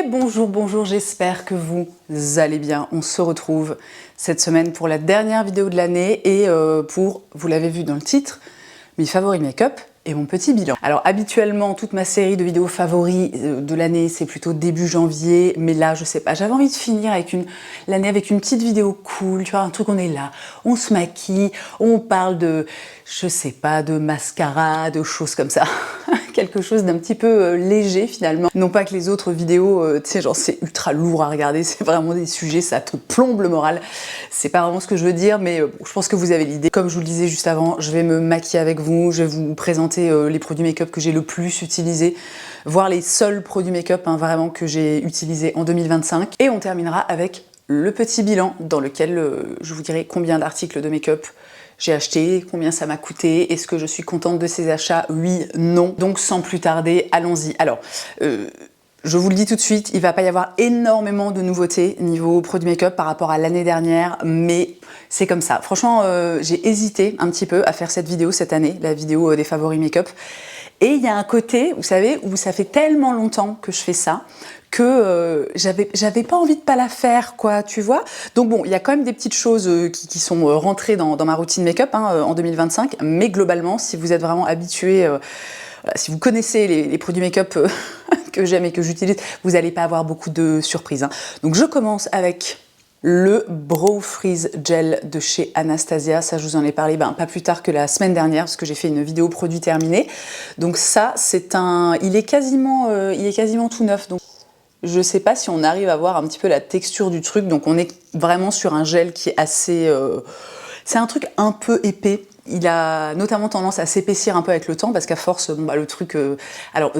bonjour, bonjour, j'espère que vous allez bien. On se retrouve cette semaine pour la dernière vidéo de l'année et pour, vous l'avez vu dans le titre, mes favoris make-up et mon petit bilan. Alors habituellement, toute ma série de vidéos favoris de l'année, c'est plutôt début janvier, mais là, je sais pas, j'avais envie de finir avec l'année avec une petite vidéo cool, tu vois, un truc, on est là, on se maquille, on parle de, je sais pas, de mascara, de choses comme ça. Quelque chose d'un petit peu léger finalement. Non pas que les autres vidéos, tu sais, genre c'est ultra lourd à regarder, c'est vraiment des sujets, ça te plombe le moral. C'est pas vraiment ce que je veux dire, mais bon, je pense que vous avez l'idée. Comme je vous le disais juste avant, je vais me maquiller avec vous, je vais vous présenter les produits make-up que j'ai le plus utilisés, voire les seuls produits make-up vraiment que j'ai utilisés en 2025. Et on terminera avec le petit bilan dans lequel je vous dirai combien d'articles de make-up j'ai acheté, combien ça m'a coûté, est-ce que je suis contente de ces achats? Oui, non. Donc sans plus tarder, allons-y. Alors, je vous le dis tout de suite, il va pas y avoir énormément de nouveautés niveau produits make-up par rapport à l'année dernière, mais c'est comme ça. Franchement, j'ai hésité un petit peu à faire cette vidéo cette année, la vidéo des favoris make-up. Et il y a un côté, vous savez, où ça fait tellement longtemps que je fais ça, que j'avais pas envie de pas la faire, quoi, tu vois. Donc bon, il y a quand même des petites choses qui sont rentrées dans ma routine make-up en 2025, mais globalement, si vous êtes vraiment habitué, si vous connaissez les produits make-up que j'aime et que j'utilise, vous n'allez pas avoir beaucoup de surprises. Donc je commence avec le Brow Freeze Gel de chez Anastasia. Ça, je vous en ai parlé pas plus tard que la semaine dernière, parce que j'ai fait une vidéo produit terminée. Donc ça, il est quasiment tout neuf. Donc je sais pas si on arrive à voir un petit peu la texture du truc. Donc on est vraiment sur un gel qui est assez... c'est un truc un peu épais. Il a notamment tendance à s'épaissir un peu avec le temps parce qu'à force, le truc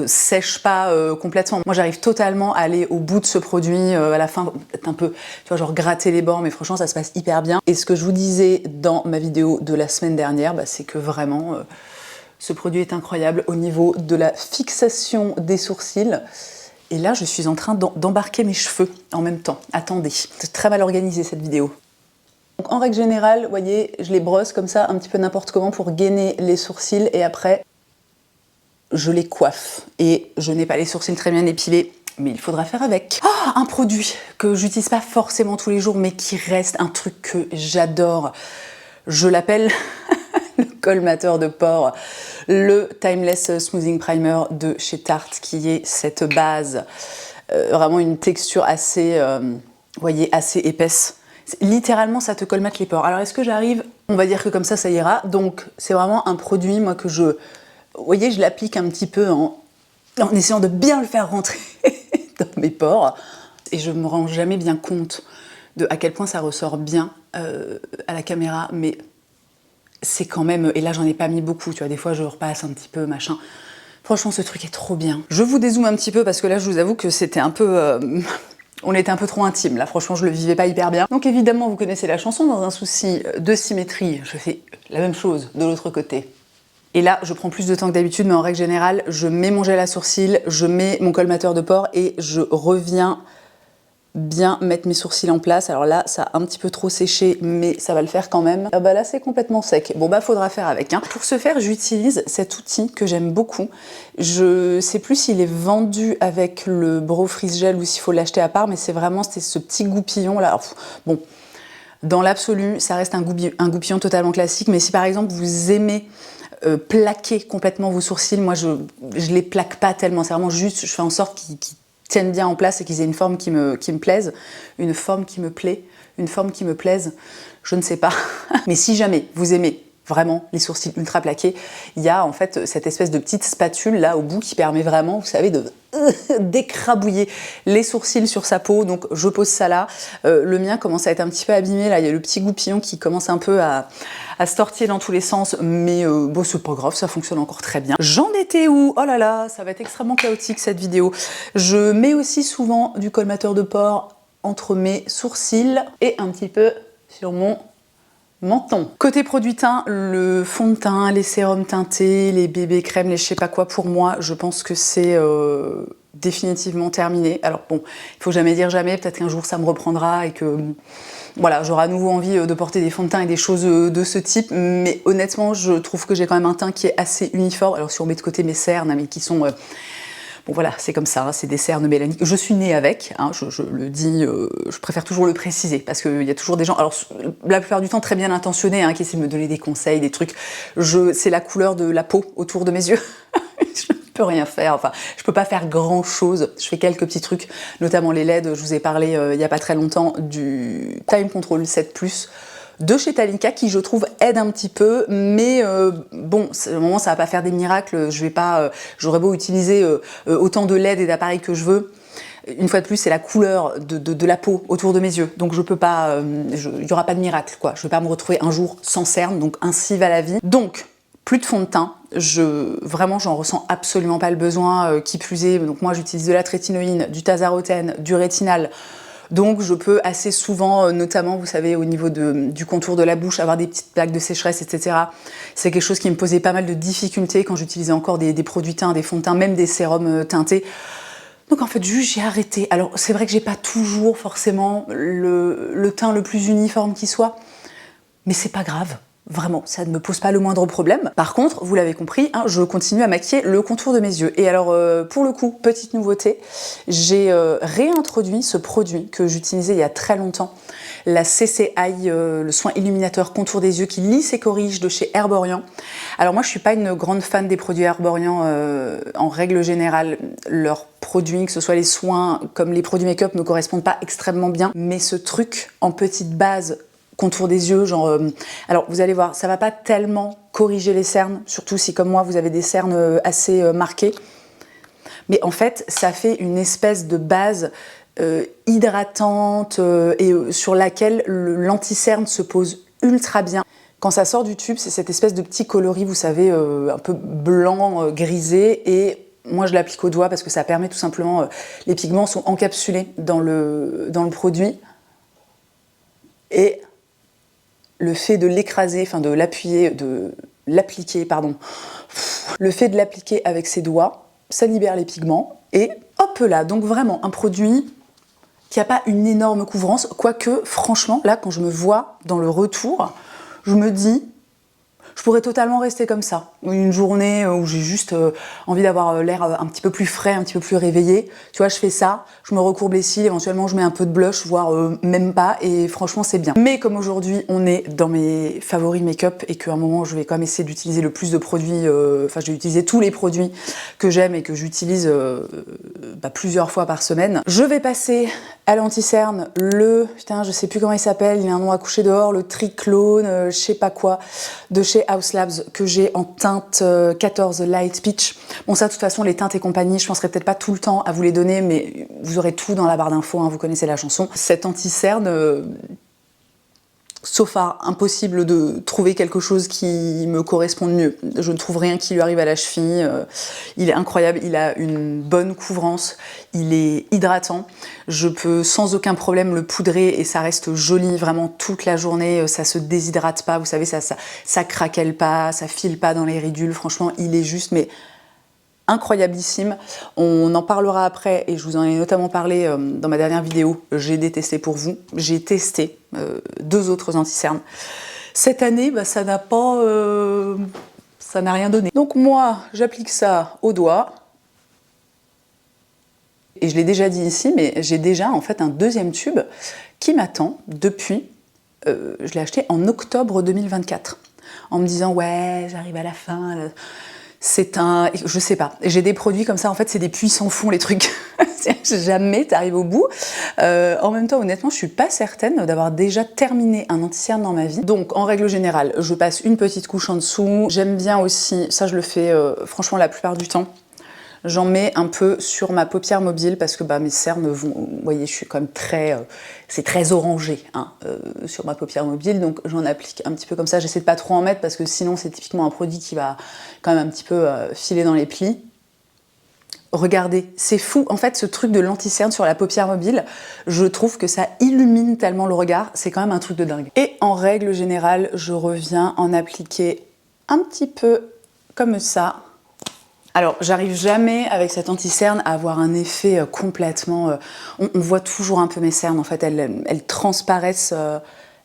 sèche pas complètement. Moi, j'arrive totalement à aller au bout de ce produit à la fin, peut-être un peu, tu vois, genre gratter les bords, mais franchement, ça se passe hyper bien. Et ce que je vous disais dans ma vidéo de la semaine dernière, c'est que vraiment, ce produit est incroyable au niveau de la fixation des sourcils. Et là, je suis en train d'embarquer mes cheveux en même temps. Attendez, c'est très mal organisé cette vidéo. Donc, en règle générale, vous voyez, je les brosse comme ça, un petit peu n'importe comment pour gainer les sourcils et après, je les coiffe. Et je n'ai pas les sourcils très bien épilés, mais il faudra faire avec. Oh, un produit que j'utilise pas forcément tous les jours, mais qui reste un truc que j'adore. Je l'appelle le colmateur de pores, le Timeless Smoothing Primer de chez Tarte, qui est cette base, vraiment une texture assez, vous voyez, assez épaisse. Littéralement, ça te colmate les pores. Alors, est-ce que j'arrive? On va dire que comme ça ira. Donc, c'est vraiment un produit, moi, que vous voyez, je l'applique un petit peu en essayant de bien le faire rentrer dans mes pores. Et je me rends jamais bien compte de à quel point ça ressort bien à la caméra. Mais c'est quand même... Et là, j'en ai pas mis beaucoup, tu vois. Des fois, je repasse un petit peu, machin. Franchement, ce truc est trop bien. Je vous dézoome un petit peu parce que là, je vous avoue que c'était un peu... on était un peu trop intime, là franchement je le vivais pas hyper bien. Donc évidemment vous connaissez la chanson, dans un souci de symétrie, je fais la même chose de l'autre côté. Et là je prends plus de temps que d'habitude, mais en règle générale, je mets mon gel à sourcils, je mets mon colmateur de pores et je reviens bien mettre mes sourcils en place. Alors là ça a un petit peu trop séché, mais ça va le faire quand même. Ah là c'est complètement sec. Bon faudra faire avec. Pour ce faire j'utilise cet outil que j'aime beaucoup. Je sais plus s'il est vendu avec le Brow Freeze Gel ou s'il faut l'acheter à part, mais c'est vraiment ce petit goupillon là. Alors, bon, dans l'absolu ça reste un goupillon totalement classique, mais si par exemple vous aimez plaquer complètement vos sourcils, moi je les plaque pas tellement, c'est vraiment juste je fais en sorte qu'ils tiennent bien en place et qu'ils aient une forme qui me plaise, une forme qui me plaît, une forme qui me plaise, je ne sais pas. Mais si jamais vous aimez vraiment les sourcils ultra plaqués, il y a en fait cette espèce de petite spatule là au bout qui permet vraiment, vous savez, de d'écrabouiller les sourcils sur sa peau. Donc je pose ça là. Le mien commence à être un petit peu abîmé là, il y a le petit goupillon qui commence un peu à se tortiller dans tous les sens, mais bon c'est pas grave, ça fonctionne encore très bien. J'en étais où? Oh là là, ça va être extrêmement chaotique cette vidéo. Je mets aussi souvent du colmateur de pores entre mes sourcils et un petit peu sur mon menton. Côté produit teint, le fond de teint, les sérums teintés, les bébés crèmes, les je sais pas quoi, pour moi, je pense que c'est définitivement terminé. Alors bon, il faut jamais dire jamais, peut-être qu'un jour ça me reprendra et que voilà, j'aurai à nouveau envie de porter des fonds de teint et des choses de ce type, mais honnêtement, je trouve que j'ai quand même un teint qui est assez uniforme. Alors si on met de côté mes cernes, mais qui sont Bon voilà, c'est comme ça, hein, c'est des cernes mélaniques. Je suis née avec, hein, je le dis, je préfère toujours le préciser, parce qu'il y a toujours des gens, alors la plupart du temps très bien intentionnés, hein, qui essaient de me donner des conseils, des trucs. C'est la couleur de la peau autour de mes yeux. Je ne peux rien faire, enfin, je peux pas faire grand chose. Je fais quelques petits trucs, notamment les LED. Je vous ai parlé il y a pas très longtemps du Time Control 7+, de chez Talinka, qui je trouve aide un petit peu, mais bon, au moment ça va pas faire des miracles, je vais pas, j'aurais beau utiliser autant de LED et d'appareils que je veux, une fois de plus c'est la couleur de la peau autour de mes yeux, donc je peux pas, il y aura pas de miracle quoi, je vais pas me retrouver un jour sans cerne, donc ainsi va la vie. Donc, plus de fond de teint, vraiment j'en ressens absolument pas le besoin, qui plus est, donc moi j'utilise de la trétinoïne, du tazarotène, du rétinal. Donc je peux assez souvent, notamment vous savez au niveau du contour de la bouche, avoir des petites plaques de sécheresse, etc. C'est quelque chose qui me posait pas mal de difficultés quand j'utilisais encore des produits teints, des fonds de teint, même des sérums teintés. Donc en fait juste j'ai arrêté. Alors c'est vrai que j'ai pas toujours forcément le teint le plus uniforme qui soit, mais c'est pas grave. Vraiment, ça ne me pose pas le moindre problème. Par contre, vous l'avez compris, hein, je continue à maquiller le contour de mes yeux. Et alors, pour le coup, petite nouveauté, j'ai réintroduit ce produit que j'utilisais il y a très longtemps, la CCI, le soin illuminateur contour des yeux qui lisse et corrige de chez Herborian. Alors moi, je suis pas une grande fan des produits Herborian en règle générale. Leurs produits, que ce soit les soins comme les produits make-up, ne correspondent pas extrêmement bien. Mais ce truc en petite base, contour des yeux, genre... alors, vous allez voir, ça va pas tellement corriger les cernes, surtout si, comme moi, vous avez des cernes assez marquées. Mais en fait, ça fait une espèce de base hydratante et sur laquelle l'anti-cerne se pose ultra bien. Quand ça sort du tube, c'est cette espèce de petit coloris, vous savez, un peu blanc, grisé, et moi je l'applique au doigt parce que ça permet tout simplement... les pigments sont encapsulés dans le produit. Et le fait de l'écraser, enfin de l'appuyer, pardon, le fait de l'appliquer avec ses doigts, ça libère les pigments, et hop là, donc vraiment un produit qui n'a pas une énorme couvrance, quoique franchement, là, quand je me vois dans le retour, je me dis, je pourrais totalement rester comme ça. Une journée où j'ai juste envie d'avoir l'air un petit peu plus frais, un petit peu plus réveillé. Tu vois, je fais ça, je me recourbe les cils, éventuellement je mets un peu de blush, voire même pas, et franchement c'est bien. Mais comme aujourd'hui on est dans mes favoris make-up et qu'à un moment je vais quand même essayer d'utiliser le plus de produits, enfin je vais utiliser tous les produits que j'aime et que j'utilise plusieurs fois par semaine, je vais passer à l'anti-cerne, putain je sais plus comment il s'appelle, il a un nom à coucher dehors, le Triclone, je sais pas quoi, de chez Haus Labs, que j'ai en teinte 14 Light Peach. Bon ça de toute façon les teintes et compagnie, je penserai peut-être pas tout le temps à vous les donner, mais vous aurez tout dans la barre d'infos, hein, vous connaissez la chanson. Cet anti-cerne, sauf à impossible de trouver quelque chose qui me corresponde mieux. Je ne trouve rien qui lui arrive à la cheville. Il est incroyable, il a une bonne couvrance, il est hydratant. Je peux sans aucun problème le poudrer et ça reste joli vraiment toute la journée. Ça se déshydrate pas, vous savez, ça craquelle pas, ça file pas dans les ridules. Franchement, il est juste, mais incroyablissime. On en parlera après et je vous en ai notamment parlé dans ma dernière vidéo. J'ai détesté pour vous. J'ai testé 2 autres anti-cernes. Cette année, ça n'a pas... ça n'a rien donné. Donc moi, j'applique ça au doigt. Et je l'ai déjà dit ici, mais j'ai déjà en fait un 2e tube qui m'attend depuis... je l'ai acheté en octobre 2024. En me disant, ouais, j'arrive à la fin... C'est un... je sais pas, j'ai des produits comme ça, en fait, c'est des puits sans fond, les trucs. Jamais t'arrives au bout. En même temps, honnêtement, je suis pas certaine d'avoir déjà terminé un anti-cerne dans ma vie. Donc, en règle générale, je passe une petite couche en dessous. J'aime bien aussi, ça je le fais franchement la plupart du temps, j'en mets un peu sur ma paupière mobile parce que mes cernes vont... Vous voyez, je suis quand même très... c'est très orangé hein, sur ma paupière mobile, donc j'en applique un petit peu comme ça. J'essaie de pas trop en mettre parce que sinon c'est typiquement un produit qui va quand même un petit peu filer dans les plis. Regardez, c'est fou. En fait, ce truc de l'anti-cerne sur la paupière mobile, je trouve que ça illumine tellement le regard. C'est quand même un truc de dingue. Et en règle générale, je reviens en appliquer un petit peu comme ça. Alors, j'arrive jamais avec cette anti-cerne à avoir un effet complètement... on voit toujours un peu mes cernes, en fait, elles transparaissent...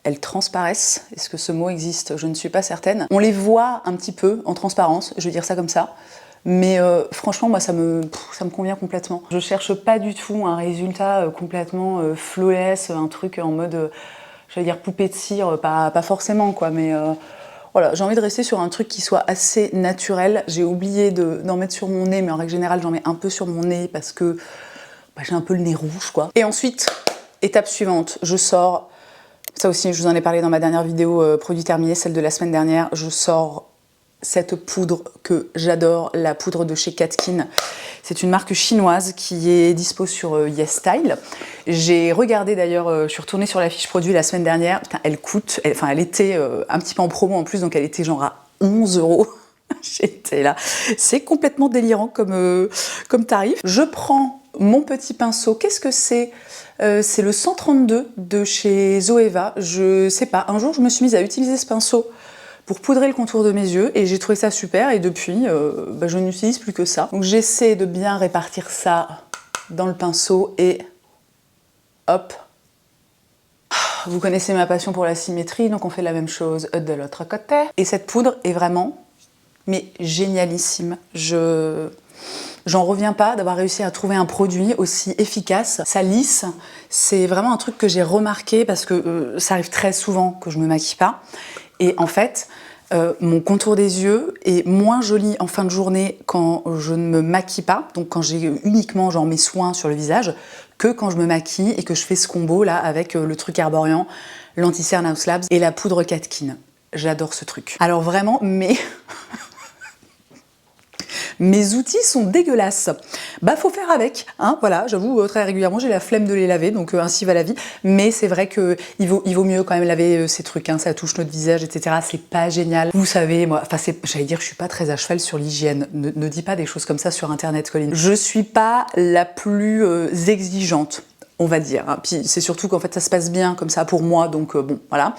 elles transparaissent, est-ce que ce mot existe? Je ne suis pas certaine. On les voit un petit peu en transparence, je vais dire ça comme ça. Mais franchement, moi, ça me convient complètement. Je cherche pas du tout un résultat complètement flawless, un truc en mode, j'allais dire poupée de cire, pas forcément, quoi, mais voilà, j'ai envie de rester sur un truc qui soit assez naturel. J'ai oublié d'en mettre sur mon nez, mais en règle générale, j'en mets un peu sur mon nez parce que j'ai un peu le nez rouge, quoi. Et ensuite, étape suivante, je sors, ça aussi, je vous en ai parlé dans ma dernière vidéo produit terminé, celle de la semaine dernière, je sors cette poudre que j'adore, la poudre de chez Katkin. C'est une marque chinoise qui est dispo sur YesStyle. J'ai regardé d'ailleurs, je suis retournée sur la fiche produit la semaine dernière. Putain, elle coûte, elle était un petit peu en promo en plus, donc elle était genre à 11 €. J'étais là. C'est complètement délirant comme tarif. Je prends mon petit pinceau. Qu'est-ce que c'est? C'est le 132 de chez Zoeva. Je sais pas, un jour je me suis mise à utiliser ce pinceau pour poudrer le contour de mes yeux et j'ai trouvé ça super et depuis je n'utilise plus que ça. Donc j'essaie de bien répartir ça dans le pinceau et hop. Vous connaissez ma passion pour la symétrie, donc on fait la même chose de l'autre côté. Et cette poudre est vraiment, mais génialissime. J'en reviens pas d'avoir réussi à trouver un produit aussi efficace. Ça lisse, c'est vraiment un truc que j'ai remarqué parce que ça arrive très souvent que je me maquille pas. Et en fait, mon contour des yeux est moins joli en fin de journée quand je ne me maquille pas, donc quand j'ai uniquement genre mes soins sur le visage, que quand je me maquille et que je fais ce combo là avec le truc Herborian, l'anti-cerne House Labs et la poudre Katkin. J'adore ce truc. Alors vraiment, mes outils sont dégueulasses. Bah faut faire avec, hein, voilà, j'avoue très régulièrement j'ai la flemme de les laver, donc ainsi va la vie. Mais c'est vrai que il vaut mieux quand même laver ces trucs, hein, ça touche notre visage, etc. C'est pas génial. Vous savez, moi, enfin j'allais dire, je suis pas très à cheval sur l'hygiène. Ne dis pas des choses comme ça sur internet, Colline. Je suis pas la plus exigeante, on va dire. Hein. Puis c'est surtout qu'en fait ça se passe bien comme ça pour moi, donc bon, voilà.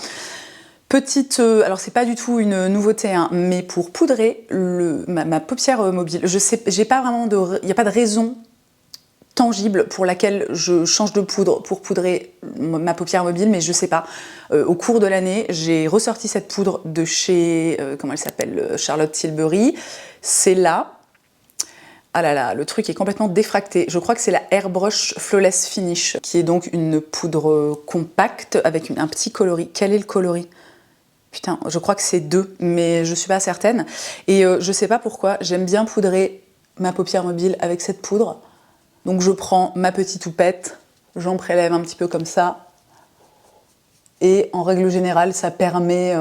Petite, alors c'est pas du tout une nouveauté, hein, mais pour poudrer ma paupière mobile, je sais, j'ai pas vraiment il n'y a pas de raison tangible pour laquelle je change de poudre pour poudrer ma paupière mobile, mais je sais pas. Au cours de l'année, j'ai ressorti cette poudre de chez, comment elle s'appelle, Charlotte Tilbury. C'est là. Ah là là, le truc est complètement défracté. Je crois que c'est la Airbrush Flawless Finish, qui est donc une poudre compacte avec un petit coloris. Quel est le coloris? Putain, je crois que c'est 2, mais je suis pas certaine. Et je sais pas pourquoi, j'aime bien poudrer ma paupière mobile avec cette poudre. Donc je prends ma petite houppette, j'en prélève un petit peu comme ça. Et en règle générale, ça permet...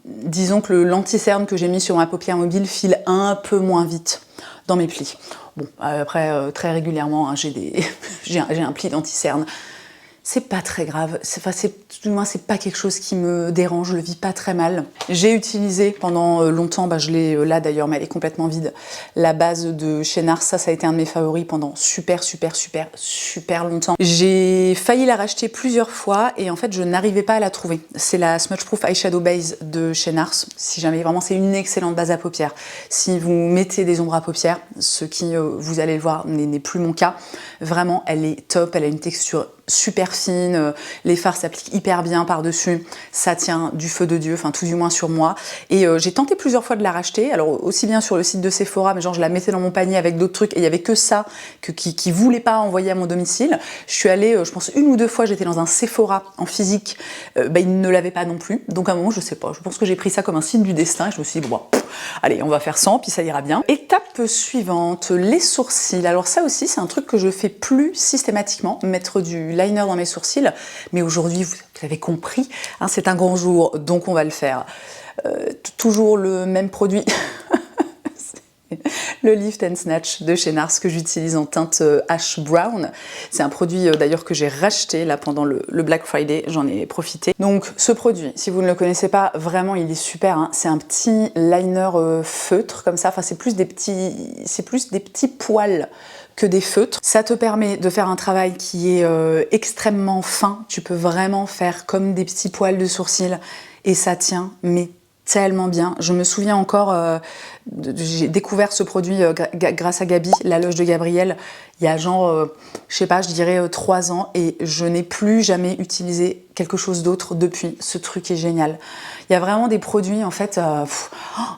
disons que l'anti-cerne que j'ai mis sur ma paupière mobile file un peu moins vite dans mes plis. Bon, après, très régulièrement, hein, j'ai un pli d'anti-cerne. C'est pas très grave, du moins c'est pas quelque chose qui me dérange, je le vis pas très mal. J'ai utilisé pendant longtemps, je l'ai là d'ailleurs, mais elle est complètement vide, la base de chez NARS. Ça a été un de mes favoris pendant super longtemps. J'ai failli la racheter plusieurs fois et en fait je n'arrivais pas à la trouver. C'est la Smudge Proof Eyeshadow Base de chez NARS. Si jamais, vraiment c'est une excellente base à paupières. Si vous mettez des ombres à paupières, ce qui, vous allez le voir, n'est plus mon cas, vraiment elle est top, elle a une texture super fine, les fards s'appliquent hyper bien par-dessus, ça tient du feu de Dieu, enfin tout du moins sur moi. Et j'ai tenté plusieurs fois de la racheter, alors aussi bien sur le site de Sephora, mais genre je la mettais dans mon panier avec d'autres trucs et il n'y avait que ça qui voulait pas envoyer à mon domicile. Je suis allée, je pense 1 ou 2 fois, j'étais dans un Sephora en physique, ils ne l'avaient pas non plus. Donc à un moment, je sais pas, je pense que j'ai pris ça comme un signe du destin et je me suis dit, bon, allez, on va faire 100, puis ça ira bien. Étape suivante, les sourcils. Alors ça aussi, c'est un truc que je fais plus systématiquement, mettre du liner dans mes sourcils, mais aujourd'hui, vous avez compris, hein, c'est un grand jour, donc on va le faire. Toujours le même produit, le Lift and Snatch de chez NARS que j'utilise en teinte Ash Brown. C'est un produit d'ailleurs que j'ai racheté là pendant le Black Friday, j'en ai profité. Donc ce produit, si vous ne le connaissez pas, vraiment il est super, hein. C'est un petit liner feutre comme ça, enfin c'est plus des petits poils que des feutres. Ça te permet de faire un travail qui est extrêmement fin, tu peux vraiment faire comme des petits poils de sourcils et ça tient mais tellement bien. Je me souviens encore, j'ai découvert ce produit grâce à Gabi, la loge de Gabrielle, il y a genre, je sais pas, je dirais 3 ans, et je n'ai plus jamais utilisé quelque chose d'autre depuis. Ce truc est génial. Il y a vraiment des produits, en fait,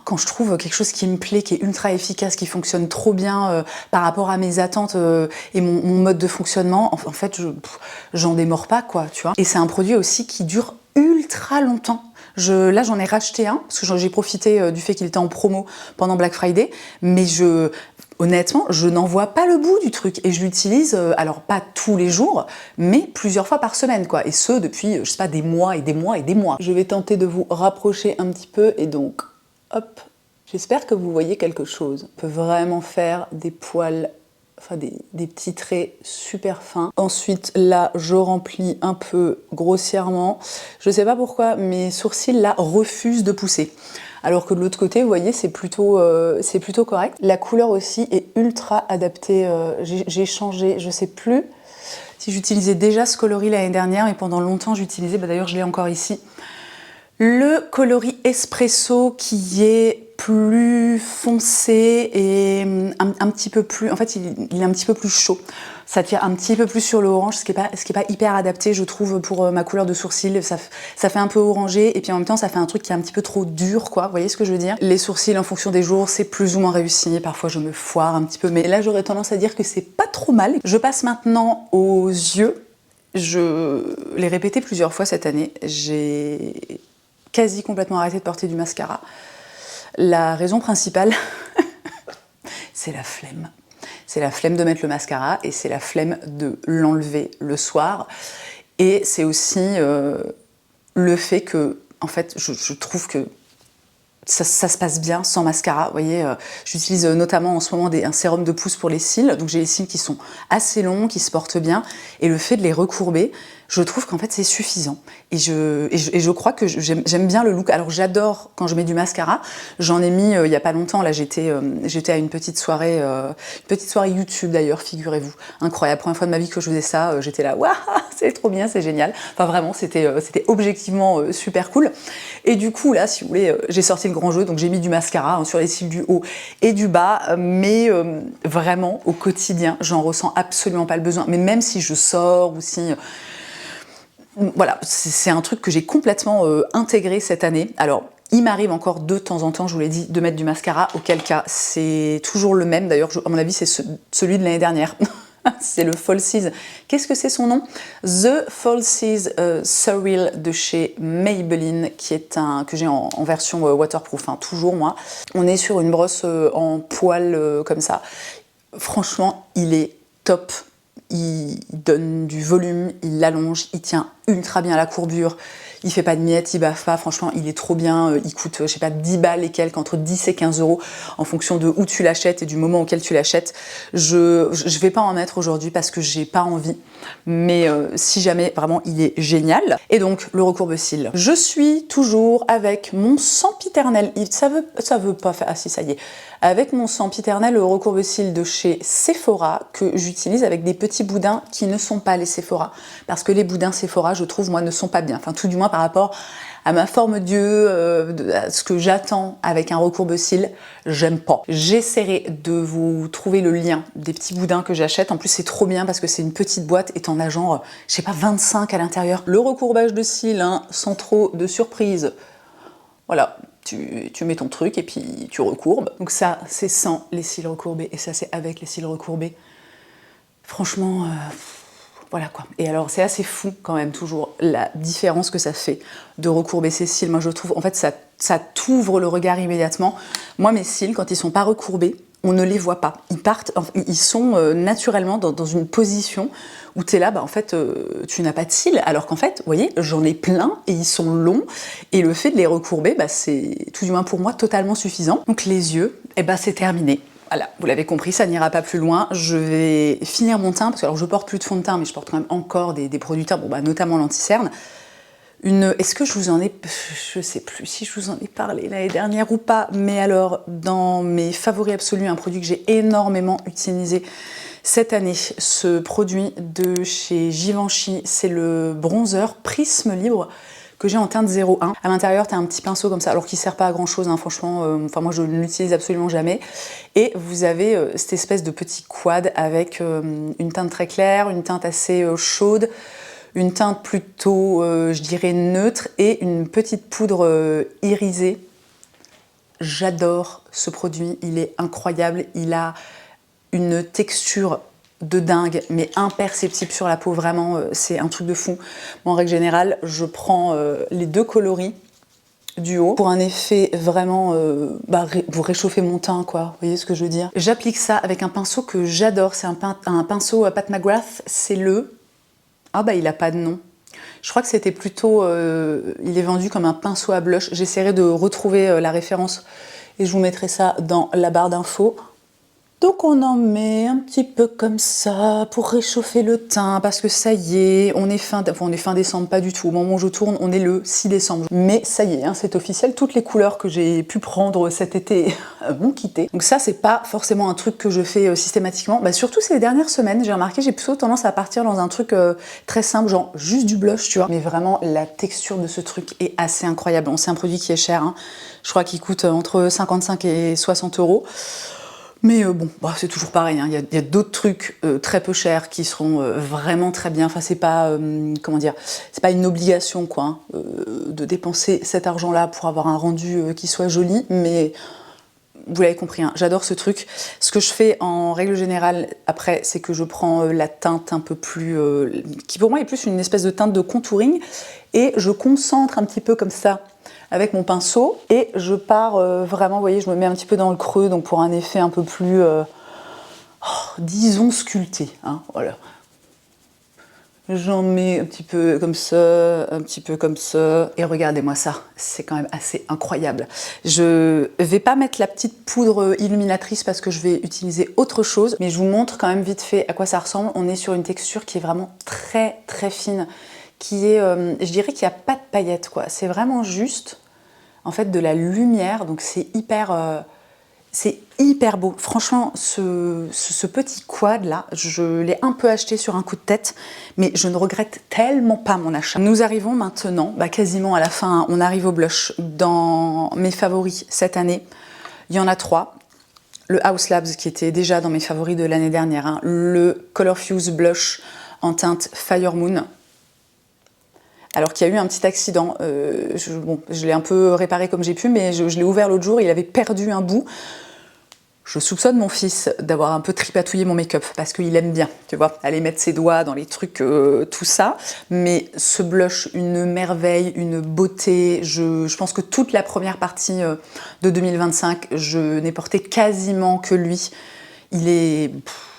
quand je trouve quelque chose qui me plaît, qui est ultra efficace, qui fonctionne trop bien par rapport à mes attentes et mon mode de fonctionnement, en fait, j'en démords pas, quoi, tu vois. Et c'est un produit aussi qui dure ultra longtemps. Là, j'en ai racheté un, parce que j'ai profité du fait qu'il était en promo pendant Black Friday, mais honnêtement, je n'en vois pas le bout du truc. Et je l'utilise, alors pas tous les jours, mais plusieurs fois par semaine, quoi. Et ce, depuis, je sais pas, des mois et des mois et des mois. Je vais tenter de vous rapprocher un petit peu, et donc, hop, j'espère que vous voyez quelque chose. On peut vraiment faire des poils, enfin des petits traits super fins. Ensuite, là, je remplis un peu grossièrement. Je sais pas pourquoi, mes sourcils, là, refusent de pousser. Alors que de l'autre côté, vous voyez, c'est plutôt correct. La couleur aussi est ultra adaptée. J'ai changé, je sais plus si j'utilisais déjà ce coloris l'année dernière, mais pendant longtemps, j'utilisais, d'ailleurs, je l'ai encore ici, le coloris espresso qui est plus foncé et un petit peu plus... En fait, il est un petit peu plus chaud. Ça tire un petit peu plus sur le orange, ce qui est pas hyper adapté, je trouve, pour ma couleur de sourcils. Ça fait un peu orangé, et puis en même temps, ça fait un truc qui est un petit peu trop dur, quoi. Vous voyez ce que je veux dire? Les sourcils, en fonction des jours, c'est plus ou moins réussi. Parfois, je me foire un petit peu, mais là, j'aurais tendance à dire que c'est pas trop mal. Je passe maintenant aux yeux. Je l'ai répété plusieurs fois cette année. J'ai quasi complètement arrêté de porter du mascara. La raison principale, c'est la flemme. C'est la flemme de mettre le mascara et c'est la flemme de l'enlever le soir. Et c'est aussi le fait que, en fait, je trouve que ça se passe bien sans mascara. Vous voyez, j'utilise notamment en ce moment un sérum de pousse pour les cils. Donc j'ai les cils qui sont assez longs, qui se portent bien. Et le fait de les recourber, je trouve qu'en fait c'est suffisant. Et je crois que j'aime bien le look. Alors j'adore quand je mets du mascara. J'en ai mis il y a pas longtemps. Là j'étais à une petite soirée YouTube d'ailleurs, figurez-vous. Incroyable, première fois de ma vie que je faisais ça. J'étais là, waouh, c'est trop bien, c'est génial. Enfin vraiment, c'était objectivement super cool. Et du coup là, si vous voulez, j'ai sorti le grand jeu. Donc j'ai mis du mascara sur les cils du haut et du bas. Mais vraiment au quotidien, j'en ressens absolument pas le besoin. Mais même si je sors ou si... Voilà, c'est un truc que j'ai complètement intégré cette année. Alors, il m'arrive encore de temps en temps, je vous l'ai dit, de mettre du mascara, auquel cas c'est toujours le même. D'ailleurs, à mon avis, c'est celui de l'année dernière. C'est le Falsies. Qu'est-ce que c'est son nom? The Falsies Surreal de chez Maybelline, qui est que j'ai en version waterproof, hein, toujours moi. On est sur une brosse en poil comme ça. Franchement, il est top. Il donne du volume, il l'allonge, il tient ultra bien la courbure, il fait pas de miettes, il baffe pas, franchement il est trop bien, il coûte je sais pas 10 balles et quelques, entre 10 et 15 euros en fonction de où tu l'achètes et du moment auquel tu l'achètes. Je vais pas en mettre aujourd'hui parce que j'ai pas envie, mais si jamais, vraiment il est génial. Et donc le recourbe-cils, je suis toujours avec mon sempiternel, ça veut pas faire, ah si ça y est, avec mon sempiternel recourbe-cils de chez Sephora que j'utilise avec des petits boudins qui ne sont pas les Sephora, parce que les boudins Sephora, je trouve, moi, ne sont pas bien, enfin tout du moins par rapport à ma forme d'yeux, à ce que j'attends avec un recourbe-cils, j'aime pas. J'essaierai de vous trouver le lien des petits boudins que j'achète. En plus, c'est trop bien parce que c'est une petite boîte et t'en as genre, je sais pas, 25 à l'intérieur. Le recourbage de cils, hein, sans trop de surprise. Voilà, tu mets ton truc et puis tu recourbes. Donc ça, c'est sans les cils recourbés et ça, c'est avec les cils recourbés. Franchement... voilà quoi. Et alors c'est assez fou quand même toujours la différence que ça fait de recourber ses cils. Moi je trouve, en fait ça t'ouvre le regard immédiatement. Moi mes cils, quand ils sont pas recourbés, on ne les voit pas. Ils sont naturellement dans une position où tu es là, en fait tu n'as pas de cils. Alors qu'en fait, vous voyez, j'en ai plein et ils sont longs. Et le fait de les recourber, c'est tout du moins pour moi totalement suffisant. Donc les yeux, c'est terminé. Voilà, vous l'avez compris, ça n'ira pas plus loin. Je vais finir mon teint, parce que alors je porte plus de fond de teint, mais je porte quand même encore des produits teints, notamment l'anti-cerne. Est-ce que je vous en ai... Je sais plus si je vous en ai parlé l'année dernière ou pas, mais alors, dans mes favoris absolus, un produit que j'ai énormément utilisé cette année, ce produit de chez Givenchy, c'est le bronzer Prisme Libre, que j'ai en teinte 01. À l'intérieur, tu as un petit pinceau comme ça, alors qu'il ne sert pas à grand chose, hein, franchement, enfin moi je ne l'utilise absolument jamais. Et vous avez cette espèce de petit quad avec une teinte très claire, une teinte assez chaude, une teinte plutôt, je dirais, neutre et une petite poudre irisée. J'adore ce produit, il est incroyable, il a une texture de dingue, mais imperceptible sur la peau, vraiment, c'est un truc de fou. Bon, en règle générale, je prends les deux coloris du haut pour un effet vraiment pour réchauffer mon teint, quoi. Vous voyez ce que je veux dire? J'applique ça avec un pinceau que j'adore, c'est un pinceau Pat McGrath, c'est le... Ah bah il a pas de nom. Je crois que c'était plutôt... il est vendu comme un pinceau à blush. J'essaierai de retrouver la référence et je vous mettrai ça dans la barre d'infos. Donc on en met un petit peu comme ça pour réchauffer le teint parce que ça y est, on est fin décembre, pas du tout. Au moment où je tourne, on est le 6 décembre. Mais ça y est, hein, c'est officiel, toutes les couleurs que j'ai pu prendre cet été m'ont quitté. Donc ça, c'est pas forcément un truc que je fais systématiquement. Bah, surtout ces dernières semaines, j'ai remarqué, j'ai plutôt tendance à partir dans un truc très simple, genre juste du blush, tu vois. Mais vraiment, la texture de ce truc est assez incroyable. Bon, c'est un produit qui est cher, hein. Je crois qu'il coûte entre 55 et 60 €. Mais bon, bah, c'est toujours pareil, hein. Il y a d'autres trucs très peu chers qui seront vraiment très bien. Enfin, c'est pas, comment dire, c'est pas une obligation, quoi, hein, de dépenser cet argent-là pour avoir un rendu qui soit joli, mais vous l'avez compris, hein, j'adore ce truc. Ce que je fais en règle générale, après, c'est que je prends la teinte un peu plus... qui pour moi est plus une espèce de teinte de contouring, et je concentre un petit peu comme ça avec mon pinceau, et je pars vraiment, vous voyez, je me mets un petit peu dans le creux, donc pour un effet un peu plus, disons, sculpté, hein, voilà. J'en mets un petit peu comme ça, un petit peu comme ça, et regardez-moi ça, c'est quand même assez incroyable. Je vais pas mettre la petite poudre illuminatrice parce que je vais utiliser autre chose, mais je vous montre quand même vite fait à quoi ça ressemble. On est sur une texture qui est vraiment très très fine, qui est, je dirais qu'il n'y a pas de paillettes, quoi. C'est vraiment juste, en fait, de la lumière, donc c'est hyper beau. Franchement, ce petit quad là, je l'ai un peu acheté sur un coup de tête, mais je ne regrette tellement pas mon achat. Nous arrivons maintenant, quasiment à la fin, hein, on arrive au blush. Dans mes favoris cette année, il y en a 3. Le Haus Labs qui était déjà dans mes favoris de l'année dernière, hein, le Colorfuse Blush en teinte Fire Moon. Alors qu'il y a eu un petit accident, je l'ai un peu réparé comme j'ai pu, mais je l'ai ouvert l'autre jour, il avait perdu un bout. Je soupçonne mon fils d'avoir un peu tripatouillé mon make-up, parce qu'il aime bien, tu vois, aller mettre ses doigts dans les trucs, tout ça. Mais ce blush, une merveille, une beauté. Je pense que toute la première partie de 2025, je n'ai porté quasiment que lui. Il est,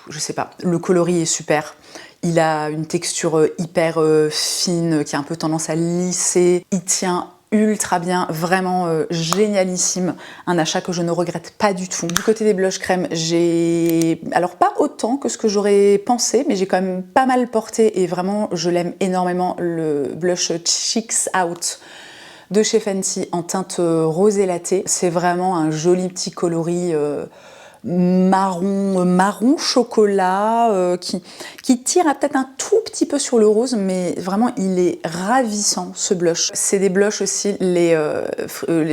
je sais pas, le coloris est super. Il a une texture hyper fine, qui a un peu tendance à lisser. Il tient ultra bien, vraiment génialissime. Un achat que je ne regrette pas du tout. Du côté des blushs crème, j'ai... Alors pas autant que ce que j'aurais pensé, mais j'ai quand même pas mal porté et vraiment je l'aime énormément, le blush Cheeks Out de chez Fenty en teinte rosé latte. C'est vraiment un joli petit coloris marron chocolat qui tire peut-être un tout petit peu sur le rose, mais vraiment il est ravissant ce blush. C'est des blushs aussi, les